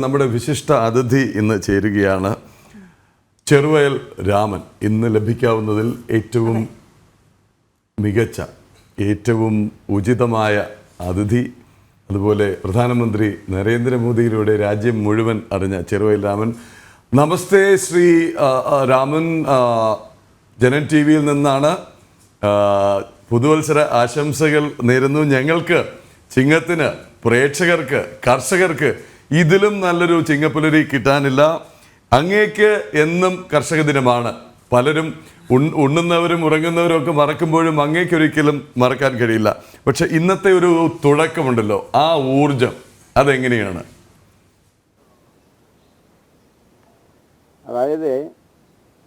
നമ്മുടെ വിശിഷ്ട അതിഥി ഇന്ന് ചേരുകയാണ്. ചെറുവയൽ രാമൻ. ഇന്ന് ലഭിക്കാവുന്നതിൽ ഏറ്റവും മികച്ച, ഏറ്റവും ഉചിതമായ അതിഥി. അതുപോലെ പ്രധാനമന്ത്രി നരേന്ദ്രമോദിയിലൂടെ രാജ്യം മുഴുവൻ അറിഞ്ഞ ചെറുവയൽ രാമൻ. നമസ്തേ ശ്രീ രാമൻ. ജനൻ ടി വിയിൽ നിന്നാണ്. പുതുവത്സര ആശംസകൾ നേരുന്നു. ഞങ്ങൾക്ക്, ചിങ്ങത്തിന്, പ്രേക്ഷകർക്ക്, കർഷകർക്ക് ഇതിലും നല്ലൊരു ചിങ്ങപ്പുലരി കിട്ടാനില്ല. അങ്ങേക്ക് എന്നും കർഷക ദിനമാണ്. പലരും ഉണ്ണുന്നവരും ഉറങ്ങുന്നവരും ഒക്കെ മറക്കുമ്പോഴും അങ്ങേക്കൊരിക്കലും മറക്കാൻ കഴിയില്ല. പക്ഷെ ഇന്നത്തെ ഒരു തുടക്കമുണ്ടല്ലോ, ആ ഊർജം അതെങ്ങനെയാണ്? അതായത്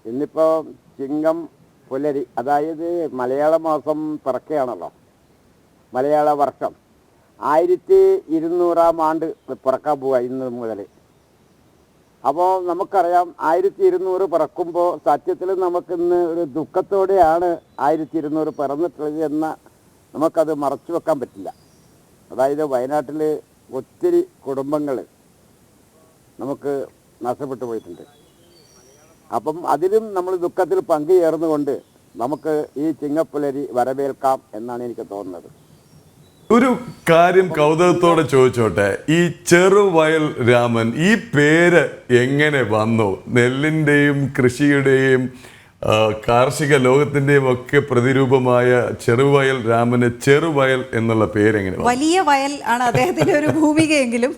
ഇന്നിപ്പോൾ ചിങ്ങം പുലരി, അതായത് മലയാള മാസം പിറക്കുകയാണല്ലോ, മലയാള വർഷം 1200 ആണ്ട് പിറക്കാൻ പോവുക ഇന്ന് മുതൽ. അപ്പോൾ നമുക്കറിയാം 1200 പിറക്കുമ്പോൾ സത്യത്തിൽ നമുക്കിന്ന് ഒരു ദുഃഖത്തോടെയാണ് 1200 പിറന്നിട്ടുള്ളത് എന്ന് നമുക്കത് മറച്ചു വെക്കാൻ പറ്റില്ല. അതായത് വയനാട്ടിൽ ഒത്തിരി കുടുംബങ്ങൾ നമുക്ക് നഷ്ടപ്പെട്ടു പോയിട്ടുണ്ട്. അപ്പം അതിലും നമ്മൾ ദുഃഖത്തിൽ പങ്കുചേർന്നുകൊണ്ട് നമുക്ക് ഈ ചിങ്ങപ്പുലരി വരവേൽക്കാം എന്നാണ് എനിക്ക് തോന്നുന്നത്. ഒരു കാര്യം കൗതുകത്തോടെ ചോദിച്ചോട്ടെ, ഈ ചെറുവയൽ രാമൻ, ഈ പേര് എങ്ങനെ വന്നു? നെല്ലിൻ്റെയും കൃഷിയുടെയും കാർഷിക ലോകത്തിൻ്റെയും ഒക്കെ പ്രതിരൂപമായ ചെറുവയൽ രാമന് ചെറുവയൽ എന്നുള്ള പേരെങ്ങനെ? വലിയ വയൽ ആണ് അദ്ദേഹത്തിന്റെ ഒരു ഭൂമികയെങ്കിലും.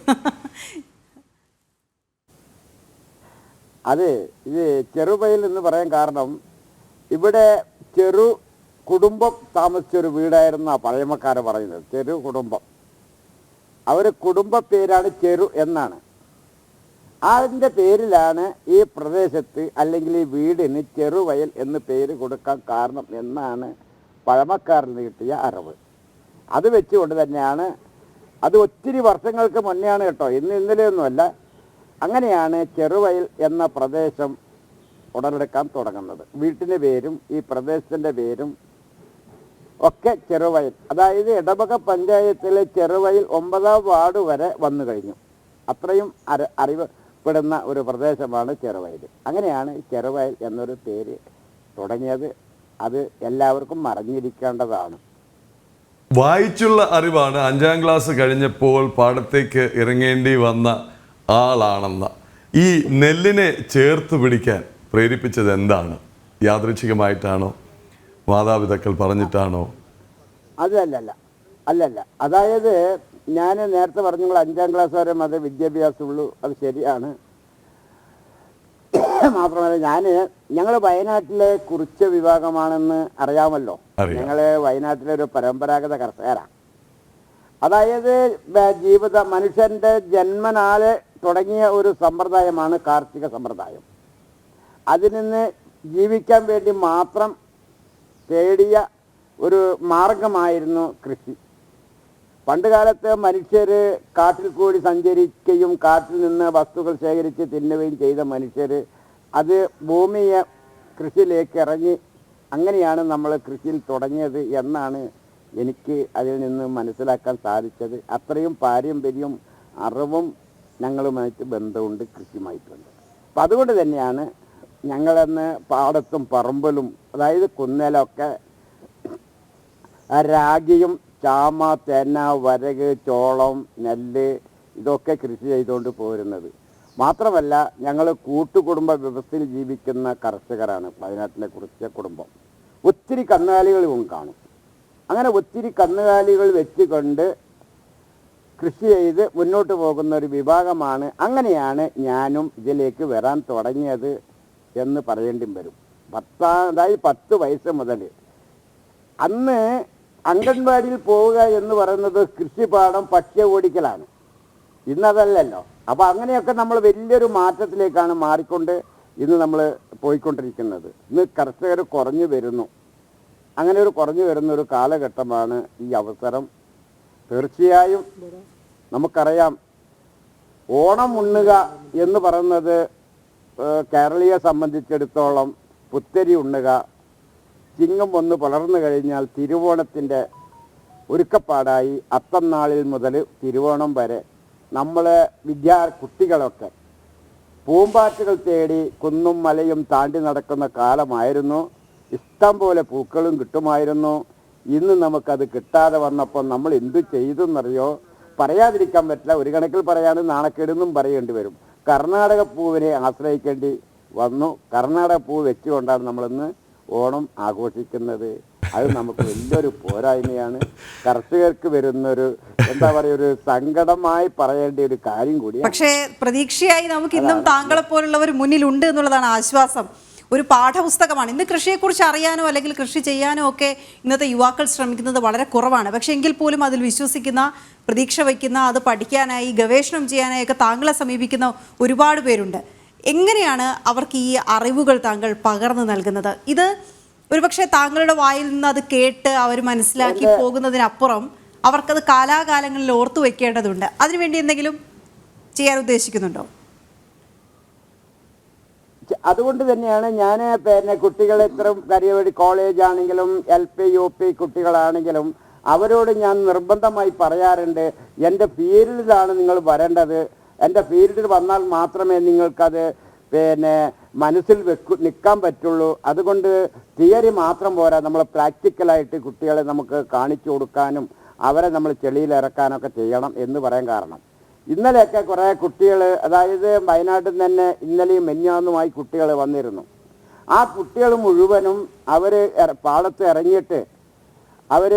അത് ഇത് ചെറുവയൽ എന്ന് പറയാൻ കാരണം ഇവിടെ ചെറു കുടുംബം താമസിച്ചൊരു വീടായിരുന്ന പഴമക്കാരെ പറയുന്നത്. ചെറു കുടുംബം, അവർ കുടുംബ പേരാണ് ചെറു എന്നാണ്. അതിൻ്റെ പേരിലാണ് ഈ പ്രദേശത്ത് അല്ലെങ്കിൽ ഈ വീടിന് ചെറുവയൽ എന്ന് പേര് കൊടുക്കാൻ കാരണം എന്നാണ് പഴമക്കാരിൽ നിന്ന് കിട്ടിയ അറിവ്. അത് വെച്ചുകൊണ്ട് തന്നെയാണ്, അത് ഒത്തിരി വർഷങ്ങൾക്ക് മുന്നെയാണ് കേട്ടോ, ഇന്നലെയൊന്നുമല്ല. അങ്ങനെയാണ് ചെറുവയൽ എന്ന പ്രദേശം ഉടലെടുക്കാൻ തുടങ്ങുന്നത്. വീട്ടിൻ്റെ പേരും ഈ പ്രദേശത്തിൻ്റെ പേരും ഒക്കെ ചെറുവയൽ. അതായത് ഇടവക പഞ്ചായത്തിലെ ചെറുവയൽ 9ാം വാർഡ് വരെ വന്നു കഴിഞ്ഞു. അത്രയും അറിയപ്പെടുന്ന ഒരു പ്രദേശമാണ് ചെറുവയൽ. അങ്ങനെയാണ് ചെറുവയൽ എന്നൊരു പേര് തുടങ്ങിയത്. അത് എല്ലാവർക്കും അറിഞ്ഞിരിക്കേണ്ടതാണ്. വായിച്ചുള്ള അറിവാണ്. 5ാം ക്ലാസ് കഴിഞ്ഞപ്പോൾ പാടത്തേക്ക് ഇറങ്ങേണ്ടി വന്ന ആളാണെന്ന ഈ നെല്ലിനെ ചേർത്ത് പിടിക്കാൻ പ്രേരിപ്പിച്ചത് എന്താണ്? യാദൃച്ഛികമായിട്ടാണോ, മാതാപിതാക്കൾ പറഞ്ഞിട്ടാണോ? അല്ലല്ല. അതായത് ഞാൻ നേരത്തെ പറഞ്ഞു 5ാം ക്ലാസ് വരെ മത വിദ്യാഭ്യാസമുള്ളൂ, അത് ശരിയാണ്. മാത്രമല്ല ഞങ്ങൾ വയനാട്ടിലെ കുറിച്യ വിഭാഗമാണെന്ന് അറിയാമല്ലോ. ഞങ്ങൾ വയനാട്ടിലെ ഒരു പരമ്പരാഗത കർഷകരാണ്. അതായത് മനുഷ്യന്റെ ജന്മനാലെ തുടങ്ങിയ ഒരു സമ്പ്രദായമാണ് കാർഷിക സമ്പ്രദായം. അതിൽ നിന്ന് ജീവിക്കാൻ വേണ്ടി മാത്രം തേടിയ ഒരു മാർഗമായിരുന്നു കൃഷി. പണ്ടുകാലത്ത് മനുഷ്യർ കാട്ടിൽ കൂടി സഞ്ചരിക്കുകയും കാട്ടിൽ നിന്ന് വസ്തുക്കൾ ശേഖരിച്ച് തിന്നുകയും ചെയ്ത മനുഷ്യർ അത് ഭൂമിയെ കൃഷിയിലേക്ക് ഇറങ്ങി, അങ്ങനെയാണ് നമ്മൾ കൃഷിയിൽ തുടങ്ങിയത് എന്നാണ് എനിക്ക് അതിൽ നിന്ന് മനസ്സിലാക്കാൻ സാധിച്ചത്. അത്രയും പാരമ്പര്യവും അറിവും ഞങ്ങളുമായിട്ട് ബന്ധമുണ്ട്, കൃഷിയുമായിട്ടുണ്ട്. അപ്പം അതുകൊണ്ട് തന്നെയാണ് ഞങ്ങളന്ന് പാടത്തും പറമ്പിലും, അതായത് കുന്നേലൊക്കെ രാഗിയും ചാമ, തേന, വരക്, ചോളം, നെല്ല് ഇതൊക്കെ കൃഷി ചെയ്തുകൊണ്ട് പോരുന്നത്. മാത്രമല്ല ഞങ്ങൾ കൂട്ടുകുടുംബ വ്യവസ്ഥയിൽ ജീവിക്കുന്ന കർഷകരാണ് വയനാട്ടിലെ കുറിച്ച കുടുംബം. ഒത്തിരി കന്നുകാലികളും കാണും. അങ്ങനെ ഒത്തിരി കന്നുകാലികൾ വെച്ചുകൊണ്ട് കൃഷി ചെയ്ത് മുന്നോട്ട് പോകുന്ന ഒരു വിഭാഗമാണ്. അങ്ങനെയാണ് ഞാനും ഇതിലേക്ക് വരാൻ തുടങ്ങിയത് എന്ന് പറയേണ്ടി വരും. 10 വയസ്സ് മുതൽ. അന്ന് അംഗൻവാടിയിൽ പോവുക എന്ന് പറയുന്നത് കൃഷിപാഠം പക്ഷി ഓടിക്കലാണ്. ഇന്നതല്ലല്ലോ. അപ്പോൾ അങ്ങനെയൊക്കെ നമ്മൾ വലിയൊരു മാറ്റത്തിലേക്കാണ് മാറിക്കൊണ്ട് ഇന്ന് നമ്മൾ പോയിക്കൊണ്ടിരിക്കുന്നത്. ഇന്ന് കർഷകർ കുറഞ്ഞു വരുന്നു. അങ്ങനെ ഒരു കുറഞ്ഞു വരുന്ന ഒരു കാലഘട്ടമാണ് ഈ അവസരം. തീർച്ചയായും നമുക്കറിയാം, ഓണം ഉണ്ണുക എന്ന് പറയുന്നത് കേരളീയെ സംബന്ധിച്ചിടത്തോളം പുത്തരി ഉണ്ണുക, ചിങ്ങം ഒന്ന് പുലർന്നു കഴിഞ്ഞാൽ തിരുവോണത്തിൻ്റെ ഒരുക്കപ്പാടായി അത്തം നാളിൽ മുതൽ തിരുവോണം വരെ നമ്മളെ കുട്ടികളൊക്കെ പൂമ്പാറ്റുകൾ തേടി കുന്നും മലയും താണ്ടി നടക്കുന്ന കാലമായിരുന്നു. ഇഷ്ടം പോലെ പൂക്കളും കിട്ടുമായിരുന്നു. ഇന്ന് നമുക്കത് കിട്ടാതെ വന്നപ്പോൾ നമ്മൾ എന്തു ചെയ്തു എന്നറിയോ? പറയാതിരിക്കാൻ പറ്റില്ല. ഒരു കണക്കിൽ പറയാനും നാണക്കേടെന്നും പറയേണ്ടി വരും. കർണാടക പൂവിനെ ആശ്രയിക്കേണ്ടി വന്നു. കർണാടക പൂ വെച്ചുകൊണ്ടാണ് നമ്മളിന്ന് ഓണം ആഘോഷിക്കുന്നത്. അത് നമുക്ക് വലിയൊരു പോരായ്മയാണ്. കർഷകർക്ക് വരുന്നൊരു എന്താ പറയുക, ഒരു സങ്കടമായി പറയേണ്ട ഒരു കാര്യം കൂടിയാണ്. പക്ഷേ പ്രതീക്ഷയായി നമുക്ക് ഇന്നും താങ്കളെ പോലുള്ളവർ മുന്നിലുണ്ട് എന്നുള്ളതാണ് ആശ്വാസം. ഒരു പാഠപുസ്തകമാണ്. ഇന്ന് കൃഷിയെക്കുറിച്ച് അറിയാനോ അല്ലെങ്കിൽ കൃഷി ചെയ്യാനോ ഒക്കെ ഇന്നത്തെ യുവാക്കൾ ശ്രമിക്കുന്നത് വളരെ കുറവാണ്. പക്ഷേ എങ്കിൽ പോലും അതിൽ വിശ്വസിക്കുന്ന, പ്രതീക്ഷ വയ്ക്കുന്ന, അത് പഠിക്കാനായി ഗവേഷണം ചെയ്യാനായി ഒക്കെ താങ്കളെ സമീപിക്കുന്ന ഒരുപാട് പേരുണ്ട്. എങ്ങനെയാണ് അവർക്ക് ഈ അറിവുകൾ താങ്കൾ പകർന്നു നൽകുന്നത്? ഇത് ഒരുപക്ഷെ താങ്കളുടെ വായിൽ നിന്ന് അത് കേട്ട് അവർ മനസ്സിലാക്കി പോകുന്നതിനപ്പുറം അവർക്കത് കാലാകാലങ്ങളിൽ ഓർത്തു വെക്കേണ്ടതുണ്ട്. അതിനുവേണ്ടി എന്തെങ്കിലും ചെയ്യാൻ ഉദ്ദേശിക്കുന്നുണ്ടോ? അതുകൊണ്ട് തന്നെയാണ് ഞാൻ കുട്ടികളെ ഇത്രയും കാര്യമായിട്ട് കോളേജ് ആണെങ്കിലും LP UP കുട്ടികളാണെങ്കിലും അവരോട് ഞാൻ നിർബന്ധമായി പറയാറുണ്ട്, എൻ്റെ ഫീൽഡിലാണ് നിങ്ങൾ വരേണ്ടത്. എൻ്റെ ഫീൽഡിൽ വന്നാൽ മാത്രമേ നിങ്ങൾക്കത് മനസ്സിൽ നിൽക്കാൻ പറ്റുള്ളൂ. അതുകൊണ്ട് തിയറി മാത്രം പോരാ, നമ്മൾ പ്രാക്ടിക്കലായിട്ട് കുട്ടികളെ നമുക്ക് കാണിച്ചു കൊടുക്കാനും അവരെ നമ്മൾ ചെളിയിൽ ഇറക്കാനൊക്കെ ചെയ്യണം എന്ന് പറയാൻ കാരണം, ഇന്നലെയൊക്കെ കുറേ കുട്ടികൾ, അതായത് വയനാട്ടിൽ നിന്ന് തന്നെ ഇന്നലെയും മെഞ്ഞാന്നുമായി കുട്ടികൾ വന്നിരുന്നു. ആ കുട്ടികൾ മുഴുവനും അവർ പാടത്ത് ഇറങ്ങിയിട്ട് അവർ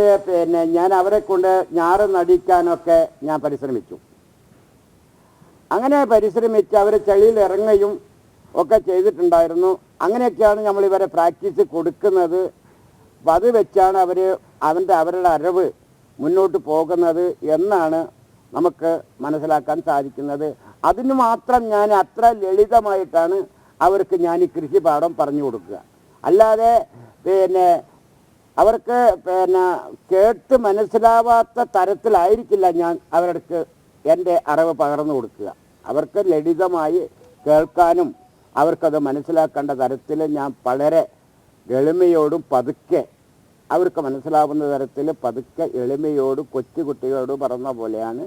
ഞാൻ അവരെ കൊണ്ട് ഞാറ് നടിക്കാനൊക്കെ ഞാൻ പരിശ്രമിച്ചു. അങ്ങനെ പരിശ്രമിച്ച് അവർ ചെളിയിൽ ഇറങ്ങുകയും ഒക്കെ ചെയ്തിട്ടുണ്ടായിരുന്നു. അങ്ങനെയൊക്കെയാണ് നമ്മളിവരെ പ്രാക്ടീസ് കൊടുക്കുന്നത്. അത് വെച്ചാണ് അവരുടെ അറിവ് മുന്നോട്ട് പോകുന്നത് എന്നാണ് നമുക്ക് മനസ്സിലാക്കാൻ സാധിക്കുന്നത്. അതിന് മാത്രം ഞാൻ അത്ര ലളിതമായിട്ടാണ് അവർക്ക് ഞാൻ ഈ കൃഷിപാഠം പറഞ്ഞു കൊടുക്കുക. അല്ലാതെ അവർക്ക് കേട്ട് മനസ്സിലാവാത്ത തരത്തിലായിരിക്കില്ല ഞാൻ അവർക്ക് എൻ്റെ അറിവ് പകർന്നു കൊടുക്കുക. അവർക്ക് ലളിതമായി കേൾക്കാനും അവർക്കത് മനസ്സിലാക്കേണ്ട തരത്തിൽ ഞാൻ വളരെ എളിമയോടും പതുക്കെ, അവർക്ക് മനസ്സിലാവുന്ന തരത്തിൽ പതുക്കെ എളിമയോടും കൊച്ചുകുട്ടികളോട് പറഞ്ഞ പോലെയാണ്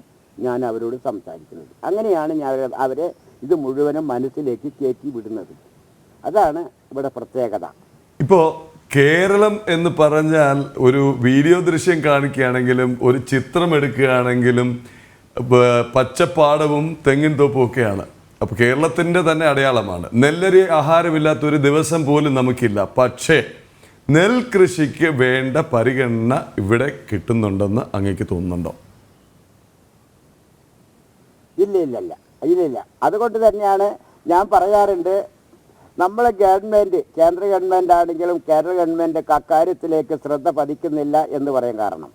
ഞാൻ അവരോട് സംസാരിക്കുന്നത്. അങ്ങനെയാണ് ഞാൻ അവരെ ഇത് മുഴുവനും മനസ്സിലേക്ക് കയറ്റി വിടുന്നത്. അതാണ് ഇവിടെ പ്രത്യേകത. ഇപ്പോൾ കേരളം എന്ന് പറഞ്ഞാൽ ഒരു വീഡിയോ ദൃശ്യം കാണിക്കുകയാണെങ്കിലും ഒരു ചിത്രം എടുക്കുകയാണെങ്കിലും പച്ചപ്പാടവും തെങ്ങിൻ തോപ്പും ഒക്കെയാണ്. അപ്പോൾ കേരളത്തിൻ്റെ തന്നെ അടയാളമാണ്. നെല്ലരി ആഹാരമില്ലാത്തൊരു ദിവസം പോലും നമുക്കില്ല. പക്ഷേ നെൽകൃഷിക്ക് വേണ്ട പരിഗണന ഇവിടെ കിട്ടുന്നുണ്ടെന്ന് അങ്ങേക്ക് തോന്നുന്നുണ്ടോ? ഇല്ല. അതുകൊണ്ട് തന്നെയാണ് ഞാൻ പറയാറുണ്ട്, നമ്മളെ ഗവൺമെൻറ്, കേന്ദ്ര ഗവൺമെൻറ് ആണെങ്കിലും കേരള ഗവൺമെൻറ് അക്കാര്യത്തിലേക്ക് ശ്രദ്ധ പതിക്കുന്നില്ല എന്ന് പറയാൻ കാരണം,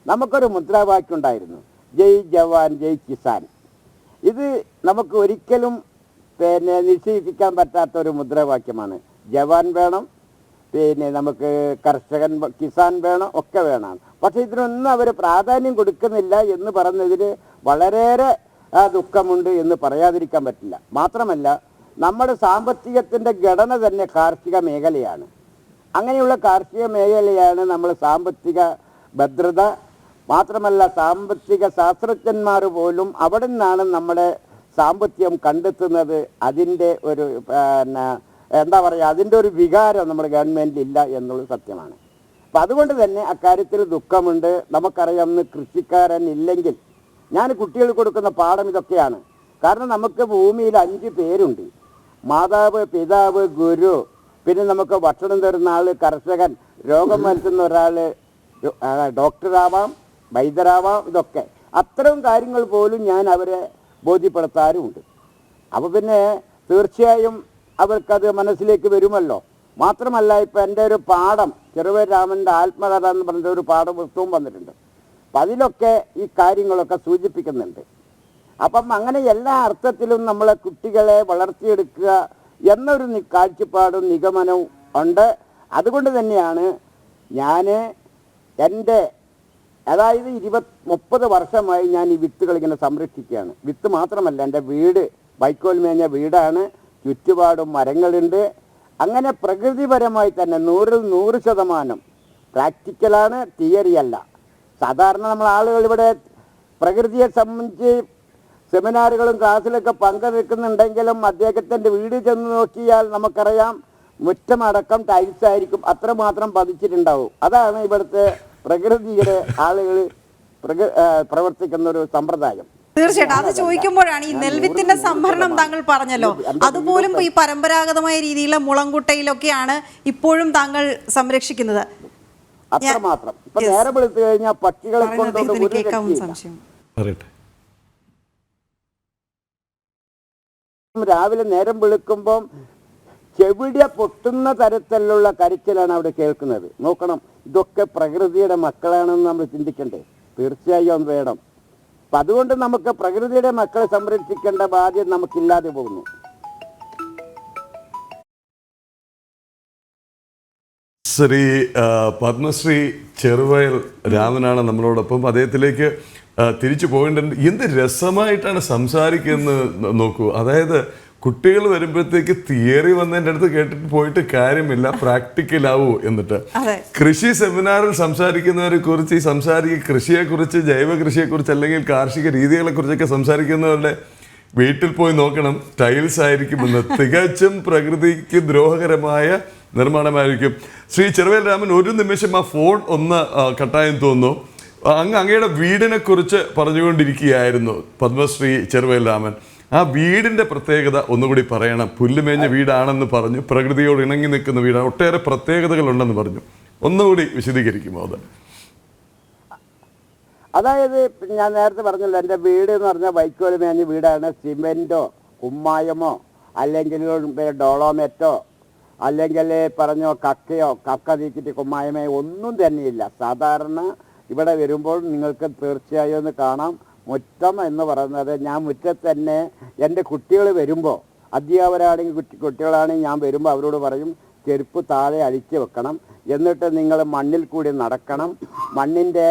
നമുക്കൊരു മുദ്രാവാക്യം ഉണ്ടായിരുന്നു, ജയ് ജവാൻ ജയ് കിസാൻ. ഇത് നമുക്ക് ഒരിക്കലും നിശ്ചയിക്കാൻ പറ്റാത്ത ഒരു മുദ്രാവാക്യമാണ്. ജവാൻ വേണം, നമുക്ക് കർഷകൻ കിസാൻ വേണം, ഒക്കെ വേണം. പക്ഷെ ഇതിനൊന്നും അവർ പ്രാധാന്യം കൊടുക്കുന്നില്ല എന്ന് പറഞ്ഞതിൽ വളരെയേറെ ദുഃഖമുണ്ട് എന്ന് പറയാതിരിക്കാൻ പറ്റില്ല. മാത്രമല്ല, നമ്മുടെ സാമ്പത്തികത്തിൻ്റെ ഘടന തന്നെ കാർഷിക മേഖലയാണ്. അങ്ങനെയുള്ള കാർഷിക മേഖലയാണ് നമ്മൾ സാമ്പത്തിക ഭദ്രത. മാത്രമല്ല, സാമ്പത്തിക ശാസ്ത്രജ്ഞന്മാർ പോലും അവിടെ നിന്നാണ് നമ്മുടെ സാമ്പത്തികം കണ്ടെത്തുന്നത്. അതിൻ്റെ ഒരു എന്താ പറയുക, അതിൻ്റെ ഒരു വികാരം നമ്മുടെ ഗവൺമെൻറ്റിൽ ഇല്ല എന്നുള്ളത് സത്യമാണ്. അപ്പം അതുകൊണ്ട് തന്നെ അക്കാര്യത്തിൽ ദുഃഖമുണ്ട്. നമുക്കറിയാം, ഇന്ന് കൃഷിക്കാരൻ ഇല്ലെങ്കിൽ, ഞാൻ കുട്ടികൾക്ക് കൊടുക്കുന്ന പാഠം ഇതൊക്കെയാണ്. കാരണം നമുക്ക് ഭൂമിയിൽ 5 പേരുണ്ട്: മാതാവ്, പിതാവ്, ഗുരു, പിന്നെ നമുക്ക് ഭക്ഷണം തരുന്ന ആൾ കർഷകൻ, രോഗം വരുത്തുന്ന ഒരാൾ ഡോക്ടറാവാം, വൈദ്യരാവാം. ഇതൊക്കെ അത്തരം കാര്യങ്ങൾ പോലും ഞാൻ അവരെ ബോധ്യപ്പെടുത്താറുമുണ്ട്. അപ്പോൾ പിന്നെ തീർച്ചയായും അവർക്കത് മനസ്സിലേക്ക് വരുമല്ലോ. മാത്രമല്ല, ഇപ്പം എൻ്റെ ഒരു പാഠം, ചെറുവ രാമൻ്റെ ആത്മകഥ എന്ന് പറഞ്ഞ ഒരു പാഠപുസ്തകവും വന്നിട്ടുണ്ട്. അപ്പം അതിലൊക്കെ ഈ കാര്യങ്ങളൊക്കെ സൂചിപ്പിക്കുന്നുണ്ട്. അപ്പം അങ്ങനെ എല്ലാ അർത്ഥത്തിലും നമ്മളെ കുട്ടികളെ വളർത്തിയെടുക്കുക എന്നൊരു കാഴ്ചപ്പാടും നിഗമനവും ഉണ്ട്. അതുകൊണ്ട് തന്നെയാണ് ഞാൻ അതായത് 20-30 വർഷമായി ഞാൻ ഈ വിത്തുകൾ ഇങ്ങനെ സംരക്ഷിക്കുകയാണ്. വിത്ത് മാത്രമല്ല, എൻ്റെ വീട് വൈക്കോൽ മേഞ്ഞ വീടാണ്, ചുറ്റുപാടും മരങ്ങളുണ്ട്. അങ്ങനെ പ്രകൃതിപരമായി തന്നെ 100% പ്രാക്ടിക്കലാണ്, തിയറി അല്ല. സാധാരണ നമ്മൾ ആളുകൾ ഇവിടെ പ്രകൃതിയെ സംബന്ധിച്ച് സെമിനാറുകളും ക്ലാസ്സിലൊക്കെ പങ്കെടുക്കുന്നുണ്ടെങ്കിലും അദ്ദേഹത്തിൻ്റെ വീട് ചെന്ന് നോക്കിയാൽ നമുക്കറിയാം മുറ്റമടക്കം ടൈൽസ് ആയിരിക്കും, അത്രമാത്രം പതിച്ചിട്ടുണ്ടാവും. അതാണ് ഇവിടുത്തെ പ്രകൃതിയുടെ ആളുകൾ പ്രവർത്തിക്കുന്ന ഒരു സമ്പ്രദായം. തീർച്ചയായിട്ടും അത് ചോദിക്കുമ്പോഴാണ് ഈ നെൽവിത്തിന്റെ സംഭരണം താങ്കൾ പറഞ്ഞല്ലോ, അതുപോലും ഈ പരമ്പരാഗതമായ രീതിയിലുള്ള മുളങ്കുട്ടയിലൊക്കെയാണ് ഇപ്പോഴും താങ്കൾ സംരക്ഷിക്കുന്നത്. അത്രമാത്രം. ഇപ്പൊ നേരം വെളുത്തു കഴിഞ്ഞാൽ പക്ഷികളെ പറയട്ടെ. രാവിലെ നേരം വെളുക്കുമ്പം ചെവിടിയ പൊട്ടുന്ന തരത്തിലുള്ള കരച്ചിലാണ് അവിടെ കേൾക്കുന്നത്. നോക്കണം, ഇതൊക്കെ പ്രകൃതിയുടെ മക്കളാണെന്ന് നമ്മൾ ചിന്തിക്കണ്ടേ? തീർച്ചയായും വേണം. അപ്പം അതുകൊണ്ട് നമുക്ക് പ്രകൃതിയുടെ മക്കളെ സംരക്ഷിക്കേണ്ട ബാധ്യത നമുക്കില്ലാതെ പോകുന്നു. ശ്രീ പത്മശ്രീ ചെറുവയൽ രാമനാണ് നമ്മളോടൊപ്പം. അദ്ദേഹത്തിലേക്ക് തിരിച്ചു പോകേണ്ടത്. എന്ത് രസമായിട്ടാണ് സംസാരിക്കുന്നത് നോക്കൂ. അതായത് കുട്ടികൾ വരുമ്പോഴത്തേക്ക് തിയറി വന്നതിൻ്റെ അടുത്ത് കേട്ടിട്ട് പോയിട്ട് കാര്യമില്ല, പ്രാക്ടിക്കലാവൂ. എന്നിട്ട് കൃഷി സെമിനാറിൽ സംസാരിക്കുന്നവരെ കുറിച്ച് കൃഷിയെക്കുറിച്ച്, ജൈവ കൃഷിയെക്കുറിച്ച് അല്ലെങ്കിൽ കാർഷിക രീതികളെ കുറിച്ചൊക്കെ സംസാരിക്കുന്നവരുടെ വീട്ടിൽ പോയി നോക്കണം, ടൈൽസ് ആയിരിക്കും എന്ന്. തികച്ചും പ്രകൃതിക്ക് ദ്രോഹകരമായ നിർമ്മാണമായിരിക്കും. ശ്രീ ചെറുവയൽ രാമൻ, ഒരു നിമിഷം ആ ഫോൺ ഒന്ന് കട്ടായെന്ന് തോന്നുന്നു. അങ്ങയുടെ വീടിനെ കുറിച്ച് പറഞ്ഞുകൊണ്ടിരിക്കുകയായിരുന്നു പത്മശ്രീ ചെറുവയൽ രാമൻ. ആ വീടിന്റെ പ്രത്യേകത ഒന്നുകൂടി പറയണം. പുല്ലുമേഞ്ഞ വീടാണെന്ന് പറഞ്ഞു, പ്രകൃതിയോട് ഇണങ്ങി നിൽക്കുന്ന വീടാണ്, ഒട്ടേറെ പ്രത്യേകതകളുണ്ടെന്ന് പറഞ്ഞു. ഒന്നുകൂടി വിശദീകരിക്കുമോ അത്? അതായത് ഞാൻ നേരത്തെ പറഞ്ഞല്ലോ, എൻ്റെ വീട് എന്ന് പറഞ്ഞാൽ വൈക്കോല് മേഞ്ഞ വീടാണ്. സിമെന്റോ കുമ്മായമോ അല്ലെങ്കിൽ ഡോളോമേറ്റോ അല്ലെങ്കിൽ പറഞ്ഞോ കക്ക തീക്കിട്ട് കുമ്മായമോ ഒന്നും തന്നെയില്ല. സാധാരണ ഇവിടെ വരുമ്പോൾ നിങ്ങൾക്ക് തീർച്ചയായും ഒന്ന് കാണാം. മുറ്റം എന്ന് പറയുന്നത്, ഞാൻ മുറ്റത്ത് തന്നെ എൻ്റെ കുട്ടികൾ വരുമ്പോൾ, അധ്യാപകരാണെങ്കിൽ കുട്ടികളാണെങ്കിൽ ഞാൻ വരുമ്പോൾ അവരോട് പറയും ചെരുപ്പ് താഴെ അഴിച്ചു വെക്കണം, എന്നിട്ട് നിങ്ങൾ മണ്ണിൽ കൂടി നടക്കണം. മണ്ണിൻ്റെ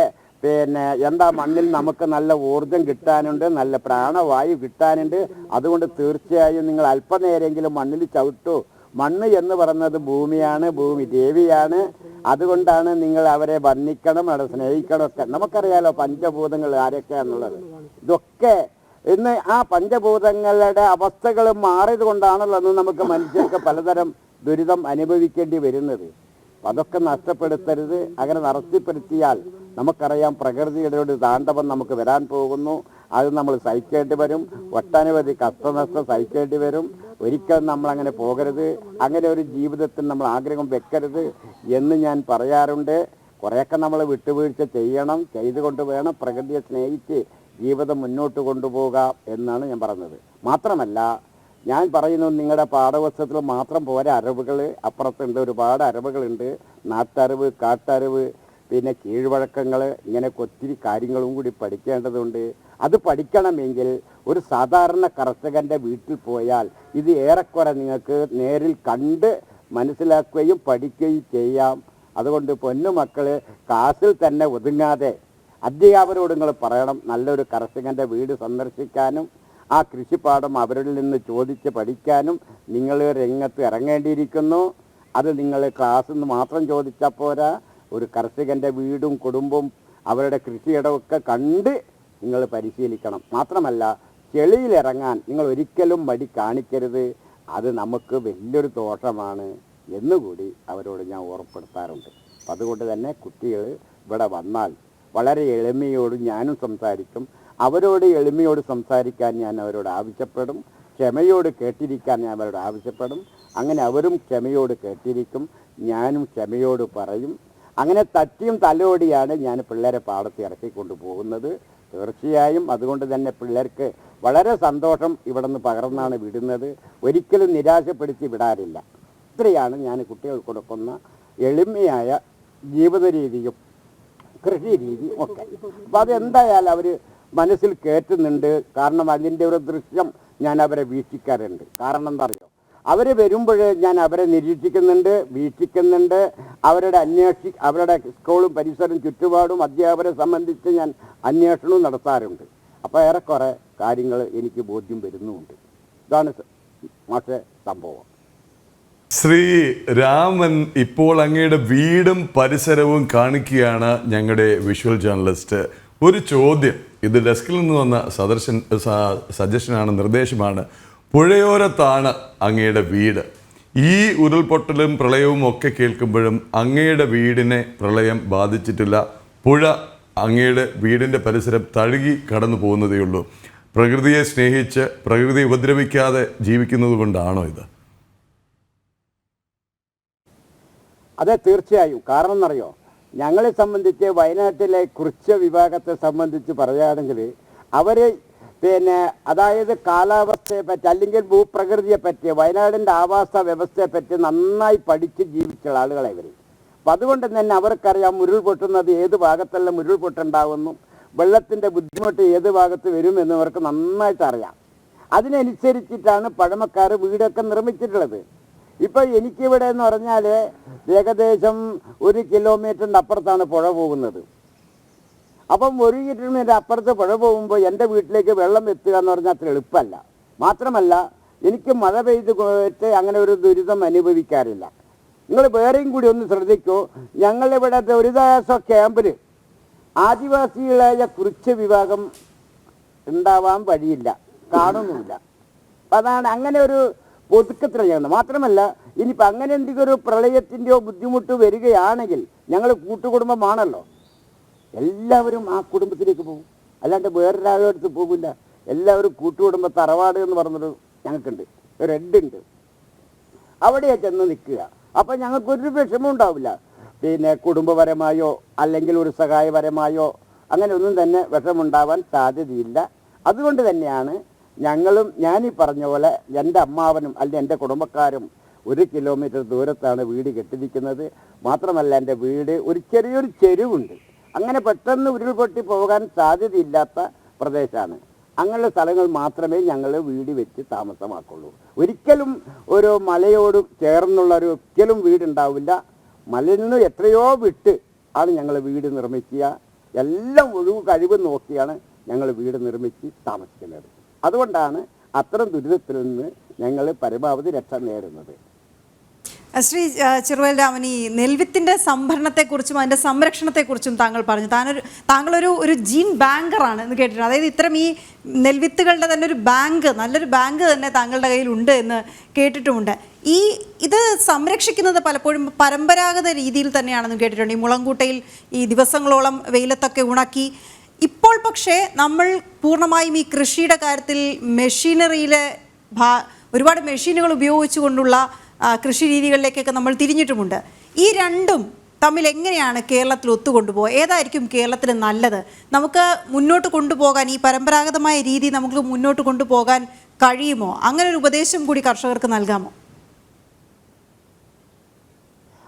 മണ്ണിൽ നമുക്ക് നല്ല ഊർജം കിട്ടാനുണ്ട്, നല്ല പ്രാണവായു കിട്ടാനുണ്ട്. അതുകൊണ്ട് തീർച്ചയായും നിങ്ങൾ അല്പനേരെങ്കിലും മണ്ണിൽ ചവിട്ടു. മണ്ണ് എന്ന് പറയുന്നത് ഭൂമിയാണ്, ഭൂമി ദേവിയാണ്. അതുകൊണ്ടാണ് നിങ്ങൾ അവരെ വന്ദിക്കണം, അവരെ സ്നേഹിക്കണം ഒക്കെ. നമുക്കറിയാലോ പഞ്ചഭൂതങ്ങൾ ആരൊക്കെയാണെന്നുള്ളത്. ഇതൊക്കെ ഇന്ന് ആ പഞ്ചഭൂതങ്ങളുടെ അവസ്ഥകൾ മാറിയത് കൊണ്ടാണല്ലോ അന്ന് നമുക്ക് മനുഷ്യർക്ക് പലതരം ദുരിതം അനുഭവിക്കേണ്ടി വരുന്നത്. അതൊക്കെ നഷ്ടപ്പെടുത്തരുത്. അങ്ങനെ നടത്തിപ്പെടുത്തിയാൽ നമുക്കറിയാം പ്രകൃതിയുടെ ഒരു താണ്ഡവം നമുക്ക് വരാൻ പോകുന്നു. അത് നമ്മൾ സഹിക്കേണ്ടി വരും, ഒട്ടനവധി കഷ്ടനഷ്ടം സഹിക്കേണ്ടി വരും. ഒരിക്കലും നമ്മളങ്ങനെ പോകരുത്, അങ്ങനെ ഒരു ജീവിതത്തിൽ നമ്മൾ ആഗ്രഹം വെക്കരുത് എന്ന് ഞാൻ പറയാറുണ്ട്. കുറേയൊക്കെ നമ്മൾ വിട്ടുവീഴ്ച ചെയ്യണം, ചെയ്തുകൊണ്ട് വേണം പ്രകൃതിയെ സ്നേഹിച്ച് ജീവിതം മുന്നോട്ട് കൊണ്ടുപോകാം എന്നാണ് ഞാൻ പറഞ്ഞത്. മാത്രമല്ല ഞാൻ പറയുന്നു, നിങ്ങളുടെ പാഠപുസ്തകത്തിൽ മാത്രം പോരാ അറിവുകൾ, അപ്പുറത്തുണ്ട് ഒരുപാട് അറിവുകളുണ്ട്. നാട്ടറിവ്, കാട്ടറിവ്, പിന്നെ കീഴ്വഴക്കങ്ങൾ, ഇങ്ങനെ ഒത്തിരി കാര്യങ്ങളും കൂടി പഠിക്കേണ്ടതുണ്ട്. അത് പഠിക്കണമെങ്കിൽ ഒരു സാധാരണ കർഷകൻ്റെ വീട്ടിൽ പോയാൽ ഇത് ഏറെക്കുറെ നിങ്ങൾക്ക് നേരിൽ കണ്ട് മനസ്സിലാക്കുകയും പഠിക്കുകയും ചെയ്യാം. അതുകൊണ്ട് പൊന്നുമക്കൾ ക്ലാസ്സിൽ തന്നെ ഒതുങ്ങാതെ അധ്യാപകരോട് നിങ്ങൾ പറയണം, നല്ലൊരു കർഷകൻ്റെ വീട് സന്ദർശിക്കാനും ആ കൃഷിപ്പാഠം അവരിൽ നിന്ന് ചോദിച്ച് പഠിക്കാനും നിങ്ങൾ രംഗത്ത് ഇറങ്ങേണ്ടിയിരിക്കുന്നു. അത് നിങ്ങൾ ക്ലാസ്സിൽ നിന്ന് മാത്രം ചോദിച്ചാൽ പോരാ, ഒരു കർഷകൻ്റെ വീടും കുടുംബവും അവരുടെ കൃഷിയിടമൊക്കെ കണ്ട് നിങ്ങൾ പരിശീലിക്കണം. മാത്രമല്ല ചെളിയിലിറങ്ങാൻ നിങ്ങൾ ഒരിക്കലും മടി കാണിക്കരുത്, അത് നമുക്ക് വലിയൊരു ദോഷമാണ് എന്നുകൂടി അവരോട് ഞാൻ ഓർമ്മപ്പെടുത്താറുണ്ട്. അപ്പം അതുകൊണ്ട് തന്നെ കുട്ടികൾ ഇവിടെ വന്നാൽ വളരെ എളിമയോട് ഞാനും സംസാരിക്കും. അവരോട് എളിമയോട് സംസാരിക്കാൻ ഞാൻ അവരോട് ആവശ്യപ്പെടും, ക്ഷമയോട് കേട്ടിരിക്കാൻ ഞാൻ അവരോട് ആവശ്യപ്പെടും. അങ്ങനെ അവരും ക്ഷമയോട് കേട്ടിരിക്കും, ഞാനും ക്ഷമയോട് പറയും. അങ്ങനെ തട്ടിയും തലോടിയാണ് ഞാൻ പിള്ളേരെ പാടത്ത് ഇറക്കിക്കൊണ്ട് പോകുന്നത്. തീർച്ചയായും അതുകൊണ്ട് തന്നെ പിള്ളേർക്ക് വളരെ സന്തോഷം ഇവിടെ നിന്ന് പകർന്നാണ് വിടുന്നത്. ഒരിക്കലും നിരാശപ്പെടുത്തി വിടാറില്ല. ഇത്രയാണ് ഞാൻ കുട്ടികൾക്ക് കൊടുക്കുന്ന എളിമയായ ജീവിത രീതിയും കൃഷി രീതിയും ഒക്കെ. അപ്പം അതെന്തായാലും അവർ മനസ്സിൽ കയറ്റുന്നുണ്ട്. കാരണം അതിൻ്റെ ഒരു ദൃശ്യം ഞാൻ അവരെ വീക്ഷിക്കാറുണ്ട്. കാരണം എന്താ അറിയോ, അവർ വരുമ്പോൾ ഞാൻ അവരെ നിരീക്ഷിക്കുന്നുണ്ട്, വീക്ഷിക്കുന്നുണ്ട്. അവരുടെ സ്കൂളും പരിസരവും ചുറ്റുപാടും അധ്യാപകരെ സംബന്ധിച്ച് ഞാൻ അന്വേഷണവും നടത്താറുണ്ട്. അപ്പോൾ ഏറെക്കുറെ കാര്യങ്ങൾ എനിക്ക് ബോധ്യം വരുന്നുമുണ്ട്. ഇതാണ് മാഷെ സംഭവം. ശ്രീ രാമൻ ഇപ്പോൾ അങ്ങയുടെ വീടും പരിസരവും കാണിക്കുകയാണ് ഞങ്ങളുടെ വിഷ്വൽ ജേർണലിസ്റ്റ്. ഒരു ചോദ്യം, ഇത് ഡെസ്കിൽ നിന്ന് വന്ന സജഷനാണ്, നിർദ്ദേശമാണ്. പുഴയോരത്താണ് അങ്ങയുടെ വീട്. ഈ ഉരുൾപൊട്ടലും പ്രളയവും ഒക്കെ കേൾക്കുമ്പോഴും അങ്ങയുടെ വീടിനെ പ്രളയം ബാധിച്ചിട്ടില്ല. പുഴ അങ്ങയുടെ വീടിൻ്റെ പരിസരം തഴുകി കടന്നു പോകുന്നതേ ഉള്ളൂ. പ്രകൃതിയെ സ്നേഹിച്ച് പ്രകൃതിയെ ഉപദ്രവിക്കാതെ ജീവിക്കുന്നത് കൊണ്ടാണോ ഇത്? അതെ, തീർച്ചയായും. കാരണം എന്നറിയോ, ഞങ്ങളെ സംബന്ധിച്ച് വയനാട്ടിലെ കുറിച്യ വിഭാഗത്തെ സംബന്ധിച്ച് പറയുകയാണെങ്കിൽ അവർ അതായത് കാലാവസ്ഥയെ പറ്റി അല്ലെങ്കിൽ ഭൂപ്രകൃതിയെ പറ്റി വയനാടിൻ്റെ ആവാസ വ്യവസ്ഥയെ പറ്റി നന്നായി പഠിച്ച് ജീവിച്ച ആളുകളെ ഇവർ. അപ്പം അതുകൊണ്ട് തന്നെ അവർക്കറിയാം ഉരുൾപൊട്ടുന്നത് ഏത് ഭാഗത്തെല്ലാം ഉരുൾപൊട്ടുണ്ടാകുന്നു, വെള്ളത്തിൻ്റെ ബുദ്ധിമുട്ട് ഏത് ഭാഗത്ത് വരുമെന്ന് അവർക്ക് നന്നായിട്ട് അറിയാം. അതിനനുസരിച്ചിട്ടാണ് പഴമക്കാർ വീടൊക്കെ നിർമ്മിച്ചിട്ടുള്ളത്. ഇപ്പോൾ എനിക്കിവിടെ എന്ന് പറഞ്ഞാൽ ഏകദേശം 1 കിലോമീറ്ററിൻ്റെ അപ്പുറത്താണ് പുഴ പോകുന്നത്. അപ്പം 1 കിലോമീറ്റർ അപ്പുറത്ത് പുഴ പോകുമ്പോൾ എൻ്റെ വീട്ടിലേക്ക് വെള്ളം എത്തുക എന്ന് പറഞ്ഞാൽ അത്ര എളുപ്പമല്ല. മാത്രമല്ല എനിക്ക് മഴ പെയ്ത് പോയിട്ട് അങ്ങനെ ഒരു ദുരിതം അനുഭവിക്കാറില്ല. നിങ്ങൾ വേറെയും കൂടി ഒന്ന് ശ്രദ്ധിക്കൂ, ഞങ്ങളിവിടെ ദുരിതാശ്വാസ ക്യാമ്പിൽ ആദിവാസികളായ കുറിച്യ വിഭാഗം ഉണ്ടാവാൻ വഴിയില്ല, കാണുന്നുമില്ല. അപ്പം അതാണ് അങ്ങനെ ഒരു ഒതുക്കത്തിൽ ചെയ്യുന്നത്. മാത്രമല്ല ഇനിയിപ്പോൾ അങ്ങനെ എന്തെങ്കിലും ഒരു പ്രളയത്തിൻ്റെയോ ബുദ്ധിമുട്ട് വരികയാണെങ്കിൽ ഞങ്ങൾ കൂട്ടുകുടുംബമാണല്ലോ, എല്ലാവരും ആ കുടുംബത്തിലേക്ക് പോകും, അല്ലാണ്ട് വേറൊരാളുടെ അടുത്ത് പോകില്ല. എല്ലാവരും കൂട്ടുകുടുംബ തറവാട് എന്ന് പറഞ്ഞൊരു ഞങ്ങൾക്കുണ്ട്, ഒരു ഹെഡുണ്ട്, അവിടെയാ ചെന്ന് നിൽക്കുക. അപ്പം ഞങ്ങൾക്കൊരു വിഷമം ഉണ്ടാവില്ല. കുടുംബപരമായോ അല്ലെങ്കിൽ ഒരു സഹായപരമായോ അങ്ങനെ ഒന്നും തന്നെ വിഷമുണ്ടാവാൻ സാധ്യതയില്ല. അതുകൊണ്ട് തന്നെയാണ് ഞാനീ പറഞ്ഞ പോലെ എൻ്റെ അമ്മാവനും അല്ലെങ്കിൽ എൻ്റെ കുടുംബക്കാരും 1 കിലോമീറ്റർ ദൂരത്താണ് വീട് കെട്ടിരിക്കുന്നത്. മാത്രമല്ല എൻ്റെ വീട് ഒരു ചെറിയൊരു ചെരുവുണ്ട്, അങ്ങനെ പെട്ടെന്ന് ഉരുൾപൊട്ടി പോകാൻ സാധ്യതയില്ലാത്ത പ്രദേശമാണ്. അങ്ങനെയുള്ള സ്ഥലങ്ങൾ മാത്രമേ ഞങ്ങൾ വീട് വെച്ച് താമസമാക്കുള്ളൂ. ഒരിക്കലും ഒരു മലയോട് ചേർന്നുള്ള ഒരിക്കലും വീടുണ്ടാവില്ല. മലയിൽ നിന്ന് എത്രയോ വിട്ട് ആണ് ഞങ്ങൾ വീട് നിർമ്മിക്കുക. എല്ലാം ഒഴിവ് കഴിവ് നോക്കിയാണ് ഞങ്ങൾ വീട് നിർമ്മിച്ച് താമസിക്കുന്നത്. അതുകൊണ്ടാണ് അത്തരം ദുരിതത്തിൽ നിന്ന് ഞങ്ങൾ പരമാവധി രക്ഷ നേടുന്നത്. ശ്രീ ചെറുവയൽ രാമൻ, ഈ നെൽവിത്തിൻ്റെ സംഭരണത്തെക്കുറിച്ചും അതിൻ്റെ സംരക്ഷണത്തെക്കുറിച്ചും താങ്കൾ പറഞ്ഞു. താങ്കളൊരു ജീൻ ബാങ്കറാണ് എന്ന് കേട്ടിട്ടുണ്ട്. അതായത് ഇത്തരം ഈ നെൽവിത്തുകളുടെ തന്നെ ഒരു ബാങ്ക്, നല്ലൊരു ബാങ്ക് തന്നെ താങ്കളുടെ കയ്യിലുണ്ട് എന്ന് കേട്ടിട്ടുമുണ്ട്. ഇത് സംരക്ഷിക്കുന്നത് പലപ്പോഴും പരമ്പരാഗത രീതിയിൽ തന്നെയാണെന്ന് കേട്ടിട്ടുണ്ട്. ഈ മുളങ്കൂട്ടയിൽ ഈ ദിവസങ്ങളോളം വെയിലത്തൊക്കെ ഉണക്കി. ഇപ്പോൾ പക്ഷേ നമ്മൾ പൂർണ്ണമായും ഈ കൃഷിയുടെ കാര്യത്തിൽ മെഷീനറിയിലെ ഒരുപാട് മെഷീനുകൾ ഉപയോഗിച്ചുകൊണ്ടുള്ള കൃഷി രീതികളിലേക്കൊക്കെ നമ്മൾ തിരിഞ്ഞിട്ടുമുണ്ട്. ഈ രണ്ടും തമ്മിൽ എങ്ങനെയാണ് കേരളത്തിൽ ഒത്തുകൊണ്ടുപോകുക? ഏതായിരിക്കും കേരളത്തിന് നല്ലത്? നമുക്ക് മുന്നോട്ട് കൊണ്ടുപോകാൻ ഈ പരമ്പരാഗതമായ രീതി നമുക്ക് മുന്നോട്ട് കൊണ്ടുപോകാൻ കഴിയുമോ? അങ്ങനെ ഒരു ഉപദേശം കൂടി കർഷകർക്ക് നൽകാമോ?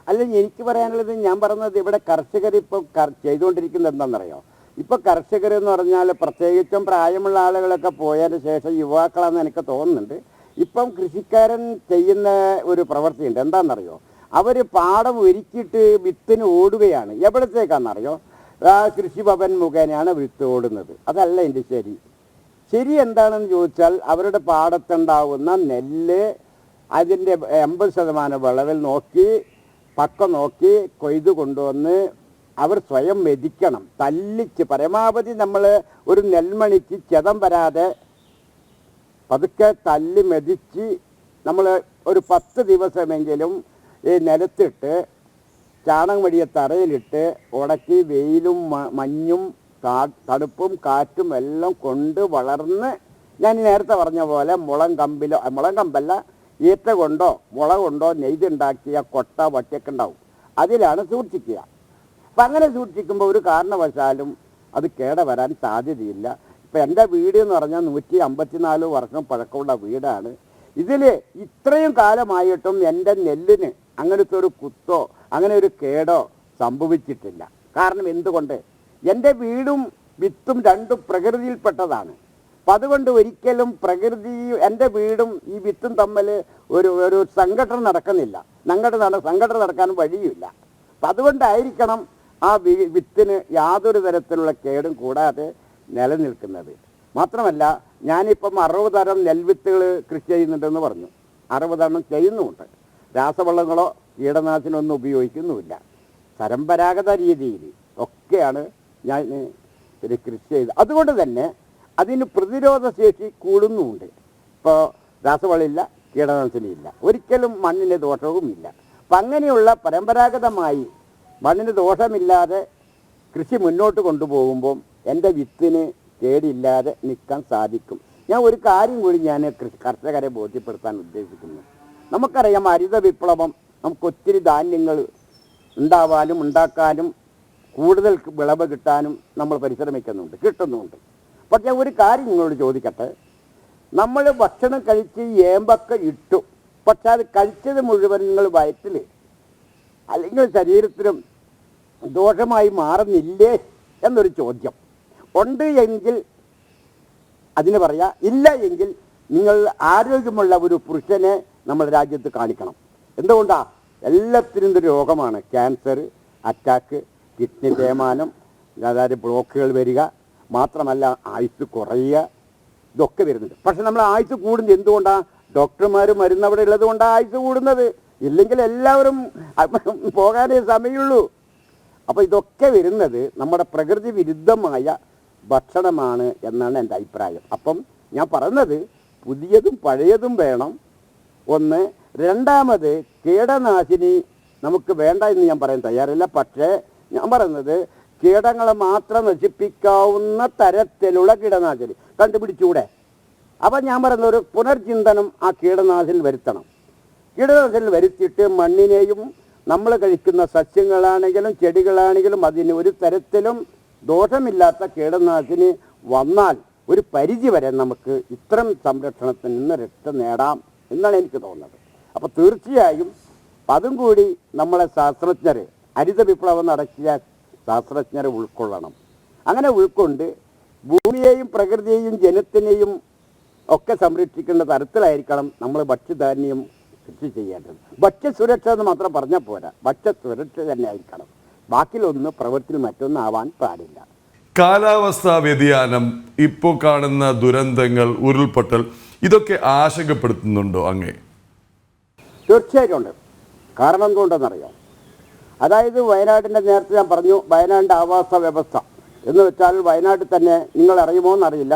അല്ല, എനിക്ക് പറയാനുള്ളത്, ഞാൻ പറഞ്ഞത് ഇവിടെ കർഷകർ ഇപ്പോൾ ചെയ്തുകൊണ്ടിരിക്കുന്നത് എന്താണെന്നറിയോ? ഇപ്പോൾ കർഷകർ എന്ന് പറഞ്ഞാൽ പ്രത്യേകിച്ചും പ്രായമുള്ള ആളുകളൊക്കെ പോയതിന് ശേഷം യുവാക്കളാണെന്ന് എനിക്ക് തോന്നുന്നുണ്ട്. ഇപ്പം കൃഷിക്കാരൻ ചെയ്യുന്ന ഒരു പ്രവൃത്തിയുണ്ട്. എന്താണെന്നറിയോ? അവർ പാടം ഒരുക്കിയിട്ട് വിത്തിന് ഓടുകയാണ്. എവിടത്തേക്കാണെന്നറിയോ? കൃഷിഭവൻ മുഖേനയാണ് വിത്ത് ഓടുന്നത്. അതല്ല എൻ്റെ ശരി എന്താണെന്ന് ചോദിച്ചാൽ, അവരുടെ പാടത്തുണ്ടാവുന്ന നെല്ല് അതിൻ്റെ 80% വിളവിൽ നോക്കി പക്ക നോക്കി കൊയ്ത് കൊണ്ടുവന്ന് അവർ സ്വയം മെതിക്കണം. തല്ലിച്ച് പരമാവധി നമ്മൾ ഒരു നെൽമണിക്ക് ക്ഷതം വരാതെ പതുക്കെ തല്ലി മെതിച്ച് നമ്മൾ ഒരു 10 ദിവസമെങ്കിലും ഈ നിലത്തിട്ട് ചാണകം വടിയ തറയിലിട്ട് ഉണക്കി വെയിലും മഞ്ഞും തണുപ്പും കാറ്റും എല്ലാം കൊണ്ട് വളർന്ന്, ഞാൻ നേരത്തെ പറഞ്ഞ പോലെ മുളം കമ്പല്ല ഈറ്റ കൊണ്ടോ മുള കൊണ്ടോ നെയ്തുണ്ടാക്കിയ കൊട്ട വട്ടിയൊക്കെ ഉണ്ടാവും, അതിലാണ് സൂക്ഷിക്കുക. അപ്പം അങ്ങനെ സൂക്ഷിക്കുമ്പോൾ ഒരു കാരണവശാലും അത് കേടുവരാൻ സാധ്യതയില്ല. ഇപ്പം എൻ്റെ വീട് എന്ന് പറഞ്ഞാൽ 154 വർഷം പഴക്കമുള്ള വീടാണ്. ഇതിൽ ഇത്രയും കാലമായിട്ടും എൻ്റെ നെല്ലിന് അങ്ങനത്തെ ഒരു കുത്തോ അങ്ങനെ ഒരു കേടോ സംഭവിച്ചിട്ടില്ല. കാരണം എന്തുകൊണ്ട്? എൻ്റെ വീടും വിത്തും രണ്ടും പ്രകൃതിയിൽപ്പെട്ടതാണ്. അപ്പം അതുകൊണ്ട് ഒരിക്കലും പ്രകൃതി എൻ്റെ വീടും ഈ വിത്തും തമ്മിൽ ഒരു സംഘടന നടക്കുന്നില്ല. സംഘടന നടക്കാൻ വഴിയില്ല. അപ്പം അതുകൊണ്ടായിരിക്കണം ആ വിത്തിന് യാതൊരു തരത്തിലുള്ള കേടും കൂടാതെ നിലനിൽക്കുന്നത്. മാത്രമല്ല, ഞാനിപ്പം 60 തരം നെൽവിത്തുകൾ കൃഷി ചെയ്യുന്നുണ്ടെന്ന് പറഞ്ഞു. 60 എണ്ണം ചെയ്യുന്നുമുണ്ട്. രാസവളങ്ങളോ കീടനാശിനൊന്നും ഉപയോഗിക്കുന്നുമില്ല. പരമ്പരാഗത രീതിയിൽ ഒക്കെയാണ് ഞാൻ ഒരു കൃഷി ചെയ്ത്. അതുകൊണ്ട് തന്നെ അതിന് പ്രതിരോധ ശേഷി കൂടുന്നുമുണ്ട്. ഇപ്പോൾ രാസവളമില്ല, കീടനാശിനിയില്ല, ഒരിക്കലും മണ്ണിന് ദോഷവുമില്ല. അപ്പം അങ്ങനെയുള്ള പരമ്പരാഗതമായി മണ്ണിന് ദോഷമില്ലാതെ കൃഷി മുന്നോട്ട് കൊണ്ടുപോകുമ്പം എൻ്റെ വിത്തിന് കേടില്ലാതെ നിൽക്കാൻ സാധിക്കും. ഞാൻ ഒരു കാര്യം കൂടി ഞാൻ കർഷകരെ ബോധ്യപ്പെടുത്താൻ ഉദ്ദേശിക്കുന്നു. നമുക്കറിയാം, ഹരിത വിപ്ലവം നമുക്ക് ഒത്തിരി ധാന്യങ്ങൾ ഉണ്ടാവാനും ഉണ്ടാക്കാനും കൂടുതൽ വിളവ് കിട്ടാനും നമ്മൾ പരിശ്രമിക്കുന്നുണ്ട്, കിട്ടുന്നുണ്ട്. പക്ഷേ ഒരു കാര്യം നിങ്ങളോട് ചോദിക്കട്ടെ, നമ്മൾ ഭക്ഷണം കഴിച്ച് ഏമ്പൊക്കെ ഇട്ടു, പക്ഷെ അത് കഴിച്ചത് മുഴുവൻ നിങ്ങൾ വയറ്റിൽ അല്ലെങ്കിൽ ശരീരത്തിലും ദോഷമായി മാറുന്നില്ലേ എന്നൊരു ചോദ്യം ഉണ്ട്. എങ്കിൽ അതിന് പറയാ, ഇല്ല എങ്കിൽ നിങ്ങൾ ആരോഗ്യമുള്ള ഒരു പുരുഷനെ നമ്മുടെ രാജ്യത്ത് കാണിക്കണം. എന്തുകൊണ്ടാ? എല്ലാത്തിനും ഒരു രോഗമാണ്. ക്യാൻസർ, അറ്റാക്ക്, കിഡ്നി തേയ്മാനം, അതായത് ബ്ലോക്കുകൾ വരിക, മാത്രമല്ല ആയുസ് കുറയുക, ഇതൊക്കെ വരുന്നുണ്ട്. പക്ഷെ നമ്മൾ ആയുസ് കൂടുന്നത് എന്തുകൊണ്ടാണ്? ഡോക്ടർമാർ മരുന്ന് അവിടെ ഉള്ളത് കൊണ്ടാണ് ആയുസ് കൂടുന്നത്. ഇല്ലെങ്കിൽ എല്ലാവരും പോകാനേ സമയമുള്ളൂ. അപ്പോൾ ഇതൊക്കെ വരുന്നത് നമ്മുടെ പ്രകൃതി വിരുദ്ധമായ ഭക്ഷണമാണ് എന്നാണ് എൻ്റെ അഭിപ്രായം. അപ്പം ഞാൻ പറയുന്നത് പുതിയതും പഴയതും വേണം, ഒന്ന്. രണ്ടാമത്, കീടനാശിനി നമുക്ക് വേണ്ട എന്ന് ഞാൻ പറയാൻ തയ്യാറില്ല. പക്ഷേ ഞാൻ പറയുന്നത് കീടങ്ങളെ മാത്രം നശിപ്പിക്കാവുന്ന തരത്തിലുള്ള കീടനാശിനി കണ്ടുപിടിച്ചൂടെ? അപ്പം ഞാൻ പറയുന്ന ഒരു പുനർചിന്തനം ആ കീടനാശിനി വരുത്തണം. കീടനാശിനി വരുത്തിയിട്ട് മണ്ണിനെയും നമ്മൾ കഴിക്കുന്ന സസ്യങ്ങളാണെങ്കിലും ചെടികളാണെങ്കിലും അതിന് ഒരു തരത്തിലും ദോഷമില്ലാത്ത കീടനാശിനി വന്നാൽ ഒരു പരിധി വരെ നമുക്ക് ഇത്തരം സംരക്ഷണത്തിൽ നിന്ന് രക്ഷ നേടാം എന്നാണ് എനിക്ക് തോന്നുന്നത്. അപ്പോൾ തീർച്ചയായും അതും കൂടി നമ്മളെ ശാസ്ത്രജ്ഞർ, ഹരിത വിപ്ലവം നടത്തിയ ശാസ്ത്രജ്ഞരെ ഉൾക്കൊള്ളണം. അങ്ങനെ ഉൾക്കൊണ്ട് ഭൂമിയെയും പ്രകൃതിയെയും ജനത്തിനെയും ഒക്കെ സംരക്ഷിക്കേണ്ട തരത്തിലായിരിക്കണം നമ്മൾ ഭക്ഷ്യധാന്യം കൃഷി ചെയ്യേണ്ടത്. ഭക്ഷ്യസുരക്ഷ എന്ന് മാത്രം പറഞ്ഞാൽ പോരാ, ഭക്ഷ്യസുരക്ഷ തന്നെ ആയിരിക്കണം. ബാക്കിലൊന്ന് പ്രവൃത്തിയിൽ മറ്റൊന്നാവാൻ പാടില്ല. കാലാവസ്ഥാ വ്യതിയാനം, ഇപ്പോൾ കാണുന്ന ദുരന്തങ്ങൾ, ഉരുൾപൊട്ടൽ, ഇതൊക്കെ ആശങ്കപ്പെടുത്തുന്നുണ്ടോ അങ്ങേ? തീർച്ചയായിട്ടും ഉണ്ട്. കാരണം എന്തുകൊണ്ടെന്നറിയാം? അതായത് വയനാടിൻ്റെ നേരത്തെ ഞാൻ പറഞ്ഞു, വയനാടിൻ്റെ ആവാസ വ്യവസ്ഥ എന്ന് വെച്ചാൽ വയനാട്ടിൽ തന്നെ നിങ്ങൾ അറിയുമോ എന്നറിയില്ല,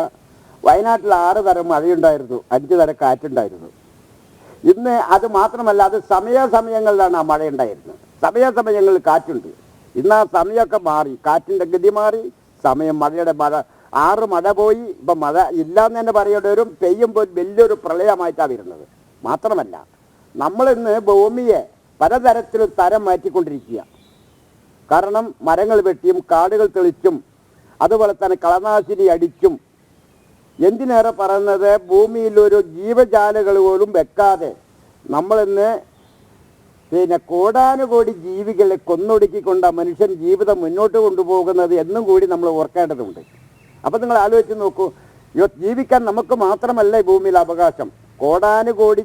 വയനാട്ടിൽ 6 തരം മഴയുണ്ടായിരുന്നു, 5 തരം കാറ്റുണ്ടായിരുന്നു. ഇന്ന് അത് മാത്രമല്ല, അത് സമയാസമയങ്ങളിലാണ് ആ മഴ ഉണ്ടായിരുന്നത്. സമയാസമയങ്ങളിൽ കാറ്റുണ്ട്. ഇന്ന് ആ സമയമൊക്കെ മാറി, കാറ്റിൻ്റെ ഗതി മാറി, സമയം, മഴയുടെ മഴ, 6 മഴ പോയി. ഇപ്പം മഴ ഇല്ലയെന്ന് തന്നെ പറയേണ്ടി വരും. പെയ്യുമ്പോൾ വലിയൊരു പ്രളയമായിട്ടാണ് വരുന്നത്. മാത്രമല്ല, നമ്മളിന്ന് ഭൂമിയെ പലതരത്തിലും തരം മാറ്റിക്കൊണ്ടിരിക്കുക. കാരണം മരങ്ങൾ വെട്ടിയും കാടുകൾ തെളിച്ചും അതുപോലെ തന്നെ കളനാശിനി അടിച്ചും, എന്തിനേറെ പറയുന്നത്, ഭൂമിയിലൊരു ജീവജാലകൾ പോലും വെക്കാതെ നമ്മളിന്ന് കോടാനുകോടി ജീവികളെ കൊന്നൊടുക്കിക്കൊണ്ട് മനുഷ്യൻ ജീവിതം മുന്നോട്ട് കൊണ്ടുപോകുന്നത് എന്നും കൂടി നമ്മൾ ഓർക്കേണ്ടതുണ്ട്. അപ്പം നിങ്ങൾ ആലോചിച്ച് നോക്കൂ, ജീവിക്കാൻ നമുക്ക് മാത്രമല്ല ഈ ഭൂമിയിൽ അവകാശം, കോടാനുകോടി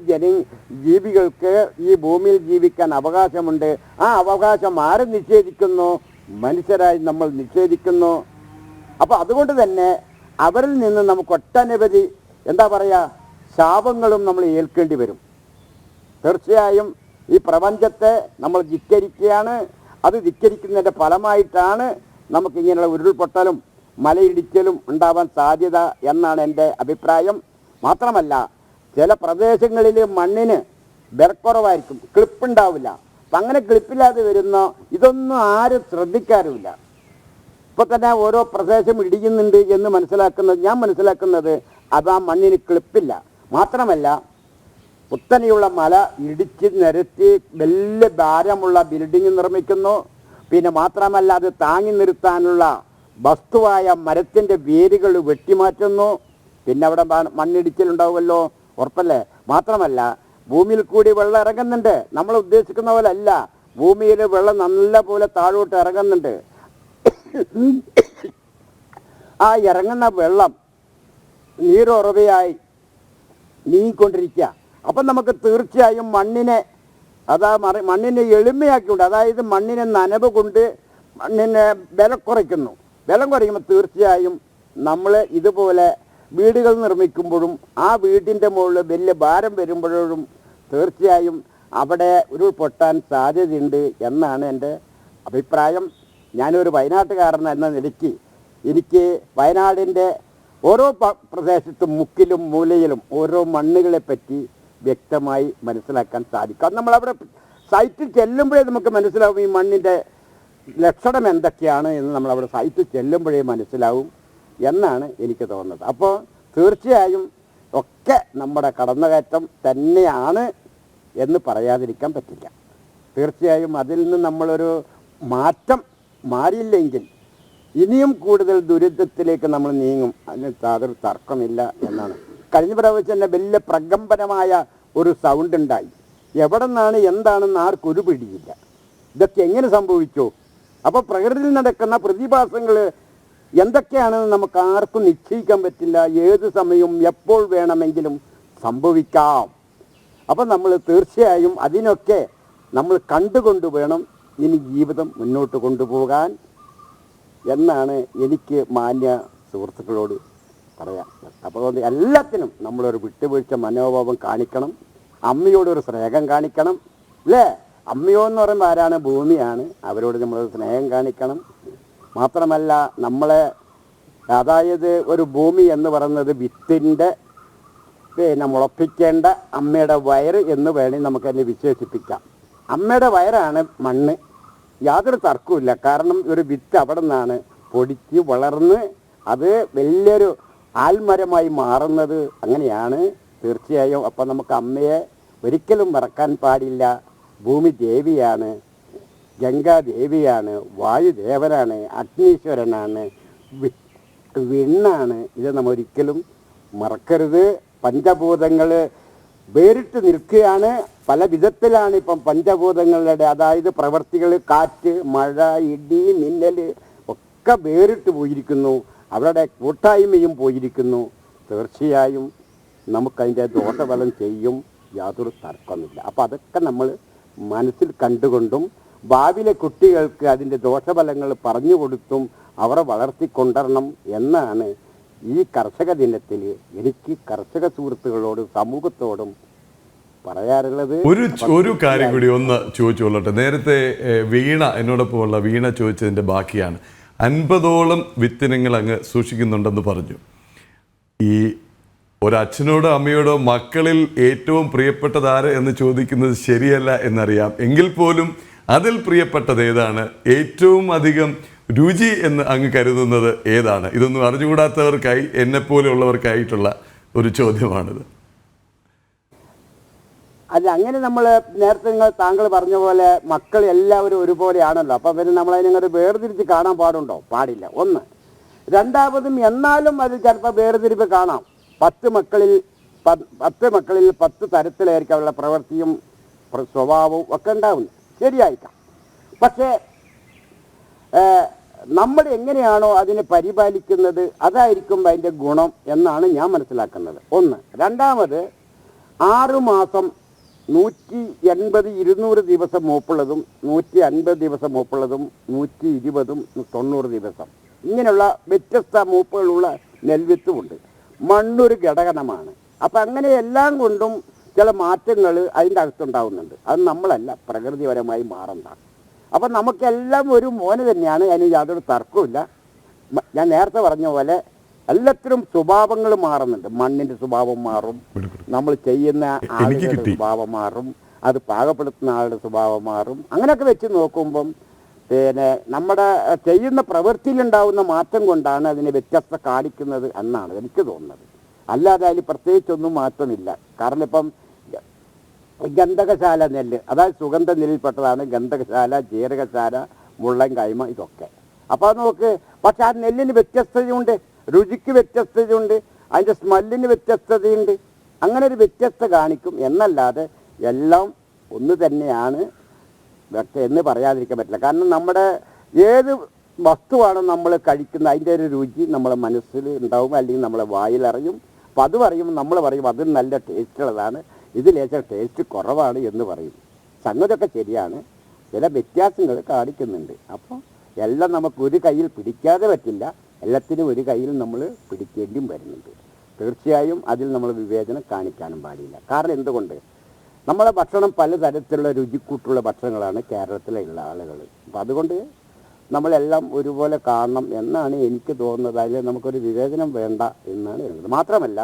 ജീവികൾക്ക് ഈ ഭൂമിയിൽ ജീവിക്കാൻ അവകാശമുണ്ട്. ആ അവകാശം ആര് നിഷേധിക്കുന്നു? മനുഷ്യരായി നമ്മൾ നിഷേധിക്കുന്നു. അപ്പോൾ അതുകൊണ്ട് തന്നെ അവരിൽ നിന്ന് നമുക്ക് ഒട്ടനവധി എന്താ പറയുക, ശാപങ്ങളും നമ്മൾ ഏൽക്കേണ്ടി വരും. തീർച്ചയായും ഈ പ്രപഞ്ചത്തെ നമ്മൾ ധിക്കരിക്കുകയാണ്. അത് ധിക്കരിക്കുന്നതിൻ്റെ ഫലമായിട്ടാണ് നമുക്കിങ്ങനെയുള്ള ഉരുൾപൊട്ടലും മലയിടിക്കലും ഉണ്ടാവാൻ സാധ്യത എന്നാണ് എൻ്റെ അഭിപ്രായം. മാത്രമല്ല, ചില പ്രദേശങ്ങളിൽ മണ്ണിന് ബലക്കുറവായിരിക്കും, ക്ലിപ്പുണ്ടാവില്ല. അപ്പം അങ്ങനെ ക്ലിപ്പില്ലാതെ വരുന്ന ഇതൊന്നും ആരും ശ്രദ്ധിക്കാറുമില്ല. ഇപ്പോൾ തന്നെ ഓരോ പ്രദേശം ഇടിയുന്നുണ്ട് എന്ന് ഞാൻ മനസ്സിലാക്കുന്നത് അത് ആ മണ്ണിന് ക്ലിപ്പില്ല. മാത്രമല്ല, കുത്തനെയുള്ള മല ഇടിച്ച് നിരത്തി വലിയ ഭാരമുള്ള ബിൽഡിംഗ് നിർമ്മിക്കുന്നു. പിന്നെ മാത്രമല്ല, അത് താങ്ങി നിർത്താനുള്ള വസ്തുവായ മരത്തിൻ്റെ വേരുകൾ വെട്ടിമാറ്റുന്നു. പിന്നെ അവിടെ മണ്ണിടിച്ചിലുണ്ടാവുമല്ലോ, ഉറപ്പല്ലേ? മാത്രമല്ല, ഭൂമിയിൽ കൂടി വെള്ളം ഇറങ്ങുന്നുണ്ട്. നമ്മൾ ഉദ്ദേശിക്കുന്ന പോലെ അല്ല, ഭൂമിയിൽ വെള്ളം നല്ല പോലെ താഴോട്ട് ഇറങ്ങുന്നുണ്ട്. ആ ഇറങ്ങുന്ന വെള്ളം നീരുറവയായി നീങ്ങിക്കൊണ്ടിരിക്കുക. അപ്പം നമുക്ക് തീർച്ചയായും മണ്ണിനെ എളിമയാക്കിക്കൊണ്ട്, അതായത് മണ്ണിനെ നനവ് കൊണ്ട് മണ്ണിനെ ബലം കുറയ്ക്കുന്നു. ബലം കുറയ്ക്കുമ്പോൾ തീർച്ചയായും നമ്മൾ ഇതുപോലെ വീടുകൾ നിർമ്മിക്കുമ്പോഴും ആ വീടിൻ്റെ മുകളിൽ വലിയ ഭാരം വരുമ്പോഴും തീർച്ചയായും അവിടെ ഉരുൾപൊട്ടാൻ സാധ്യതയുണ്ട് എന്നാണ് എൻ്റെ അഭിപ്രായം. ഞാനൊരു വയനാട്ടുകാരൻ എന്ന നിലയ്ക്ക് എനിക്ക് വയനാടിൻ്റെ ഓരോ പ്രദേശത്തും മുക്കിലും മൂലയിലും ഓരോ മണ്ണുകളെ പറ്റി വ്യക്തമായി മനസ്സിലാക്കാൻ സാധിക്കും. അത് നമ്മളവിടെ സൈറ്റിൽ ചെല്ലുമ്പോഴേ നമുക്ക് മനസ്സിലാവും ഈ മണ്ണിൻ്റെ ലക്ഷണം എന്തൊക്കെയാണ് എന്ന് നമ്മളവിടെ സൈറ്റിൽ ചെല്ലുമ്പോഴേ മനസ്സിലാവും എന്നാണ് എനിക്ക് തോന്നുന്നത്. അപ്പോൾ തീർച്ചയായും ഒക്കെ നമ്മുടെ കടന്നുകയറ്റം തന്നെയാണ് എന്ന് പറയാതിരിക്കാൻ പറ്റില്ല. തീർച്ചയായും അതിൽ നിന്ന് നമ്മളൊരു മാറ്റം മാറിയില്ലെങ്കിൽ ഇനിയും കൂടുതൽ ദുരിതത്തിലേക്ക് നമ്മൾ നീങ്ങും. അതിന് യാതൊരു തർക്കമില്ല എന്നാണ്. കഴിഞ്ഞ പ്രാവശ്യം തന്നെ വലിയ പ്രകമ്പനമായ ഒരു സൗണ്ട് ഉണ്ടായി. എവിടെ നിന്നാണ് എന്താണെന്ന് ആർക്കൊരു പിടിയില്ല. ഇതൊക്കെ എങ്ങനെ സംഭവിച്ചു? അപ്പോൾ പ്രകൃതിയിൽ നടക്കുന്ന പ്രതിഭാസങ്ങൾ എന്തൊക്കെയാണെന്ന് നമുക്ക് ആർക്കും നിശ്ചയിക്കാൻ പറ്റില്ല. ഏത് സമയവും എപ്പോൾ വേണമെങ്കിലും സംഭവിക്കാം. അപ്പം നമ്മൾ തീർച്ചയായും അതിനൊക്കെ നമ്മൾ കണ്ടുകൊണ്ട് വേണം ഇനി ജീവിതം മുന്നോട്ട് കൊണ്ടുപോകാൻ എന്നാണ് എനിക്ക് മാന്യ സുഹൃത്തുക്കളോട് പറയാം. അപ്പോൾ അതുകൊണ്ട് എല്ലാത്തിനും നമ്മളൊരു വിട്ടുവീഴ്ച മനോഭാവം കാണിക്കണം. അമ്മയോടൊരു സ്നേഹം കാണിക്കണം അല്ലേ? അമ്മയോ എന്ന് പറയുമ്പോൾ ആരാണ്? ഭൂമിയാണ്. അവരോട് നമ്മളൊരു സ്നേഹം കാണിക്കണം. മാത്രമല്ല നമ്മളെ, അതായത് ഒരു ഭൂമി എന്ന് പറയുന്നത് വിത്തിൻ്റെ മുളപ്പിക്കേണ്ട അമ്മയുടെ വയറ് എന്ന് വേണമെങ്കിൽ നമുക്കതിനെ വിശേഷിപ്പിക്കാം. അമ്മയുടെ വയറാണ് മണ്ണ്, യാതൊരു തർക്കവുമില്ല. കാരണം ഒരു വിത്ത് അവിടെ നിന്നാണ് പൊടിച്ച് വളർന്ന് അത് വലിയൊരു ആൽമരമായി മാറുന്നത്. അങ്ങനെയാണ് തീർച്ചയായും. അപ്പം നമുക്ക് അമ്മയെ ഒരിക്കലും മറക്കാൻ പാടില്ല. ഭൂമി ദേവിയാണ്, ഗംഗാദേവിയാണ്, വായുദേവനാണ്, അഗ്നീശ്വരനാണ്, വിണ്ണാണ്. ഇത് നമ്മൾ ഒരിക്കലും മറക്കരുത്. പഞ്ചഭൂതങ്ങൾ വേറിട്ട് നിൽക്കുകയാണ്. പല വിധത്തിലാണ് ഇപ്പം പഞ്ചഭൂതങ്ങളുടെ, അതായത് പ്രവർത്തികൾ, കാറ്റ്, മഴ, ഇടി, മിന്നൽ ഒക്കെ വേറിട്ട് പോയിരിക്കുന്നു. അവരുടെ കൂട്ടായ്മയും പോയിരിക്കുന്നു. തീർച്ചയായും നമുക്കതിൻ്റെ ദോഷഫലം ചെയ്യും, യാതൊരു തർക്കമില്ല. അപ്പോൾ അതൊക്കെ നമ്മൾ മനസ്സിൽ കണ്ടുകൊണ്ടും ഭാവിയിലെ കുട്ടികൾക്ക് അതിൻ്റെ ദോഷഫലങ്ങൾ പറഞ്ഞു കൊടുത്തും അവരെ വളർത്തിക്കൊണ്ടുവരണം എന്നാണ് ഈ കർഷക ദിനത്തിൽ എനിക്ക് കർഷക സുഹൃത്തുക്കളോടും സമൂഹത്തോടും പറയാറുള്ളത്. ഒരു കാര്യം കൂടി ഒന്ന് ചോദിച്ചോളട്ടെ. നേരത്തെ വീണ, എന്നോടൊപ്പമുള്ള വീണ ചോദിച്ചതിൻ്റെ ബാക്കിയാണ്. 50ഓളം വിത്തിനങ്ങൾ അങ്ങ് സൂക്ഷിക്കുന്നുണ്ടെന്ന് പറഞ്ഞു. ഈ ഒരച്ഛനോടോ അമ്മയോടോ മക്കളിൽ ഏറ്റവും പ്രിയപ്പെട്ടത് ആര് എന്ന് ചോദിക്കുന്നത് ശരിയല്ല എന്നറിയാം. എങ്കിൽ പോലും അതിൽ പ്രിയപ്പെട്ടത് ഏതാണ്? ഏറ്റവും അധികം രുചി എന്ന് അങ്ങ് കരുതുന്നത് ഏതാണ്? ഇതൊന്നും അറിഞ്ഞുകൂടാത്തവർക്കായി, എന്നെപ്പോലെയുള്ളവർക്കായിട്ടുള്ള ഒരു ചോദ്യമാണിത്. അല്ല, അങ്ങനെ നമ്മൾ നേരത്തെ താങ്കൾ പറഞ്ഞ പോലെ മക്കൾ എല്ലാവരും ഒരുപോലെയാണല്ലോ. അപ്പം പിന്നെ നമ്മളതിനങ്ങനെ വേർതിരിച്ച് കാണാൻ പാടുണ്ടോ? പാടില്ല. ഒന്ന്. രണ്ടാമതും എന്നാലും അത് ചിലപ്പോൾ വേർതിരിവ് കാണാം. 10 മക്കളിൽ 10 തരത്തിലായിരിക്കും അവരുടെ പ്രവൃത്തിയും സ്വഭാവവും ഒക്കെ ഉണ്ടാവുന്നത്. ശരിയായിരിക്കാം. പക്ഷേ നമ്മൾ എങ്ങനെയാണോ അതിനെ പരിപാലിക്കുന്നത് അതായിരിക്കും അതിൻ്റെ ഗുണം എന്നാണ് ഞാൻ മനസ്സിലാക്കുന്നത്. ഒന്ന്. രണ്ടാമത് 6 മാസം 180, 200 ദിവസം മൂപ്പുള്ളതും 150 ദിവസം മൂപ്പുള്ളതും 120, 90 ദിവസം ഇങ്ങനെയുള്ള വ്യത്യസ്ത മൂപ്പുകളുള്ള നെൽവിത്തുമുണ്ട്. മണ്ണൊരു ഘടകമാണ്. അപ്പം അങ്ങനെ എല്ലാം കൊണ്ടും ചില മാറ്റങ്ങൾ അതിൻ്റെ അകത്തുണ്ടാവുന്നുണ്ട്. അത് നമ്മളല്ല, പ്രകൃതിപരമായി മാറുന്നതാണ്. അപ്പം നമുക്കെല്ലാം ഒരു മോന് തന്നെയാണ്. അതിന് യാതൊരു തർക്കവുമില്ല. ഞാൻ നേരത്തെ പറഞ്ഞ പോലെ എല്ലാത്തിനും സ്വഭാവങ്ങൾ മാറുന്നുണ്ട്. മണ്ണിൻ്റെ സ്വഭാവം മാറും, നമ്മൾ ചെയ്യുന്ന ആളുകളുടെ സ്വഭാവം മാറും, അത് പാകപ്പെടുത്തുന്ന ആളുടെ സ്വഭാവം മാറും. അങ്ങനെയൊക്കെ വെച്ച് നോക്കുമ്പം പിന്നെ നമ്മുടെ ചെയ്യുന്ന പ്രവൃത്തിയിലുണ്ടാവുന്ന മാറ്റം കൊണ്ടാണ് അതിനെ വ്യത്യസ്ത കാണിക്കുന്നത് എന്നാണ് എനിക്ക് തോന്നുന്നത്. അല്ലാതെ അതിൽ പ്രത്യേകിച്ചൊന്നും മാറ്റമില്ല. കാരണം ഇപ്പം ഗന്ധകശാല നെല്ല്, അതായത് സുഗന്ധ നെല്ലിൽപ്പെട്ടതാണ് ഗന്ധകശാല, ജീരകശാല, മുള്ളൻ കൈമ, ഇതൊക്കെ. അപ്പോൾ അത് നോക്ക്. പക്ഷെ ആ നെല്ലിന് വ്യത്യസ്തതയുണ്ട്, രുചിക്ക് വ്യത്യസ്തതയുണ്ട്, അതിൻ്റെ സ്മെല്ലിന് വ്യത്യസ്തതയുണ്ട്. അങ്ങനെ ഒരു വ്യത്യസ്ത കാണിക്കും എന്നല്ലാതെ എല്ലാം ഒന്ന് തന്നെയാണ് എന്ന് പറയാതിരിക്കാൻ പറ്റില്ല. കാരണം നമ്മുടെ ഏത് വസ്തുവാണ് നമ്മൾ കഴിക്കുന്നത് അതിൻ്റെ ഒരു രുചി നമ്മളെ മനസ്സിൽ ഉണ്ടാവും, അല്ലെങ്കിൽ നമ്മളെ വായിലറിയും. അപ്പം അത് പറയുമ്പോൾ നമ്മൾ പറയും അത് നല്ല ടേസ്റ്റുള്ളതാണ്, ഇത് ലേശം ടേസ്റ്റ് കുറവാണ് എന്ന് പറയും. സംഗതിയൊക്കെ ശരിയാണ്, ചില വ്യത്യാസങ്ങൾ കാണിക്കുന്നുണ്ട്. അപ്പോൾ എല്ലാം നമുക്ക് ഒരു കയ്യിൽ പിടിക്കാതെ പറ്റില്ല, എല്ലാത്തിനും ഒരു കയ്യിൽ നമ്മൾ പിടിക്കേണ്ടിയും വരുന്നുണ്ട്. തീർച്ചയായും അതിൽ നമ്മൾ വിവേചനം കാണിക്കാനും പാടില്ല. കാരണം എന്തുകൊണ്ട്? നമ്മളെ ഭക്ഷണം പലതരത്തിലുള്ള രുചിക്കൂട്ടുള്ള ഭക്ഷണങ്ങളാണ് കേരളത്തിലുള്ള ആളുകൾ. അപ്പം അതുകൊണ്ട് നമ്മളെല്ലാം ഒരുപോലെ കാണണം എന്നാണ് എനിക്ക് തോന്നുന്നത്. അതിൽ നമുക്കൊരു വിവേചനം വേണ്ട എന്നാണ് പറയുന്നത്. മാത്രമല്ല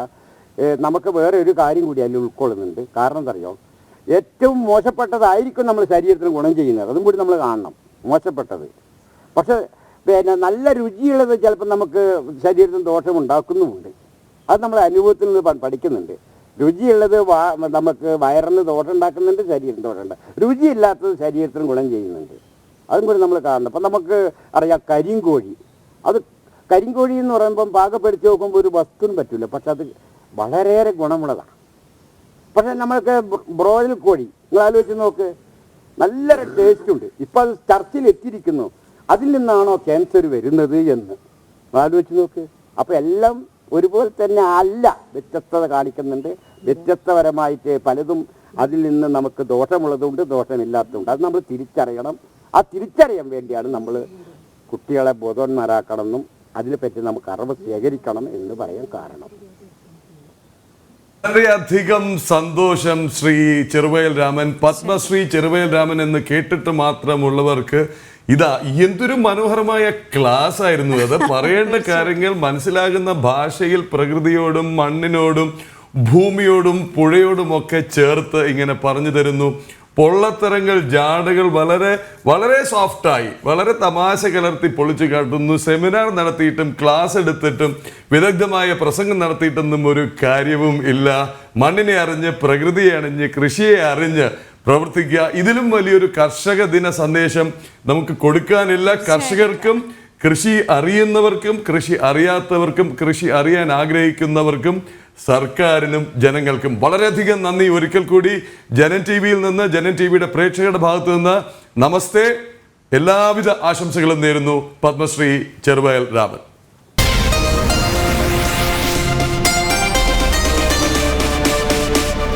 നമുക്ക് വേറെ ഒരു കാര്യം കൂടി അതിൽ ഉൾക്കൊള്ളുന്നുണ്ട്. കാരണം എന്തറിയോ, ഏറ്റവും മോശപ്പെട്ടതായിരിക്കും നമ്മൾ ശരീരത്തിന് ഗുണം ചെയ്യുന്നത്, അതും കൂടി നമ്മൾ കാണണം. മോശപ്പെട്ടത് പക്ഷെ പിന്നെ നല്ല രുചിയുള്ളത് ചിലപ്പോൾ നമുക്ക് ശരീരത്തിന് ദോഷമുണ്ടാക്കുന്നുമുണ്ട്. അത് നമ്മൾ അനുഭവത്തിൽ നിന്ന് പഠിക്കുന്നുണ്ട്. രുചിയുള്ളത് നമുക്ക് വയറിന് ദോഷം ഉണ്ടാക്കുന്നുണ്ട്, ശരീരത്തിന് ദോഷമുണ്ട്. രുചിയില്ലാത്തത് ശരീരത്തിന് ഗുണം ചെയ്യുന്നുണ്ട്, അതും കൂടി നമ്മൾ കാണണം. അപ്പം നമുക്ക് അറിയാം കരിങ്കോഴി. അത് കരിങ്കോഴി എന്ന് പറയുമ്പം പാകപ്പെടുത്തി നോക്കുമ്പോൾ ഒരു വസ്തുവിനും പറ്റില്ല, പക്ഷെ അത് വളരെയേറെ ഗുണമുള്ളതാണ്. പക്ഷെ നമ്മൾക്ക് ബ്രോയിലർ കോഴി നിങ്ങൾ ആലോചിച്ച് നോക്ക്, നല്ലൊരു ടേസ്റ്റ് ഉണ്ട്. ഇപ്പം അത് ചർച്ചയിൽ എത്തിയിരിക്കുന്നു, അതിൽ നിന്നാണോ ക്യാൻസർ വരുന്നത് എന്ന് ആലോചിച്ച് നോക്ക്. അപ്പം എല്ലാം ഒരുപോലെ തന്നെ അല്ല, വ്യത്യസ്തത കാണിക്കുന്നുണ്ട്. വ്യത്യസ്തപരമായിട്ട് പലതും അതിൽ നിന്ന് നമുക്ക് ദോഷമുള്ളതുണ്ട്, ദോഷമില്ലാത്തതുണ്ട്. അത് നമ്മൾ തിരിച്ചറിയണം. ആ തിരിച്ചറിയാൻ വേണ്ടിയാണ് നമ്മൾ കുട്ടികളെ ബോധവാന്മാരാക്കണമെന്നും അതിനെപ്പറ്റി നമുക്ക് അറിവ് ശേഖരിക്കണം എന്ന് പറയാൻ കാരണം. വളരെയധികം സന്തോഷം ശ്രീ ചെറുവയൽ രാമൻ. പത്മശ്രീ ചെറുവയൽ രാമൻ എന്ന് കേട്ടിട്ട് മാത്രമുള്ളവർക്ക് ഇതാ എന്തൊരു മനോഹരമായ ക്ലാസ് ആയിരുന്നു അത്. പറയേണ്ട കാര്യങ്ങൾ മനസ്സിലാകുന്ന ഭാഷയിൽ പ്രകൃതിയോടും മണ്ണിനോടും ഭൂമിയോടും പുഴയോടും ഒക്കെ ചേർത്ത് ഇങ്ങനെ പറഞ്ഞു തരുന്നു. പൊള്ളത്തരങ്ങൾ ജാടകൾ വളരെ വളരെ സോഫ്റ്റായി വളരെ തമാശ കലർത്തി പൊളിച്ചു കാട്ടുന്നു. സെമിനാർ നടത്തിയിട്ടും ക്ലാസ് എടുത്തിട്ടും വിദഗ്ധമായ പ്രസംഗം നടത്തിയിട്ടൊന്നും ഒരു കാര്യവും ഇല്ല. മണ്ണിനെ അറിഞ്ഞ് പ്രകൃതിയെ അറിഞ്ഞ് കൃഷിയെ അറിഞ്ഞ് പ്രവർത്തിക്കുക. ഇതിലും വലിയൊരു കർഷക ദിന സന്ദേശം നമുക്ക് കൊടുക്കാനില്ല. കർഷകർക്കും കൃഷി അറിയുന്നവർക്കും കൃഷി അറിയാത്തവർക്കും കൃഷി അറിയാൻ ആഗ്രഹിക്കുന്നവർക്കും സർക്കാരിനും ജനങ്ങൾക്കും വളരെയധികം നന്ദി. ഒരിക്കൽ കൂടി ജനൻ ടി വിയിൽ നിന്ന്, ജനൻ ടി വിയുടെ പ്രേക്ഷകരുടെ ഭാഗത്തു നിന്ന് നമസ്തേ, എല്ലാവിധ ആശംസകളും നേരുന്നു പത്മശ്രീ ചെറുവയൽ രാമൻ.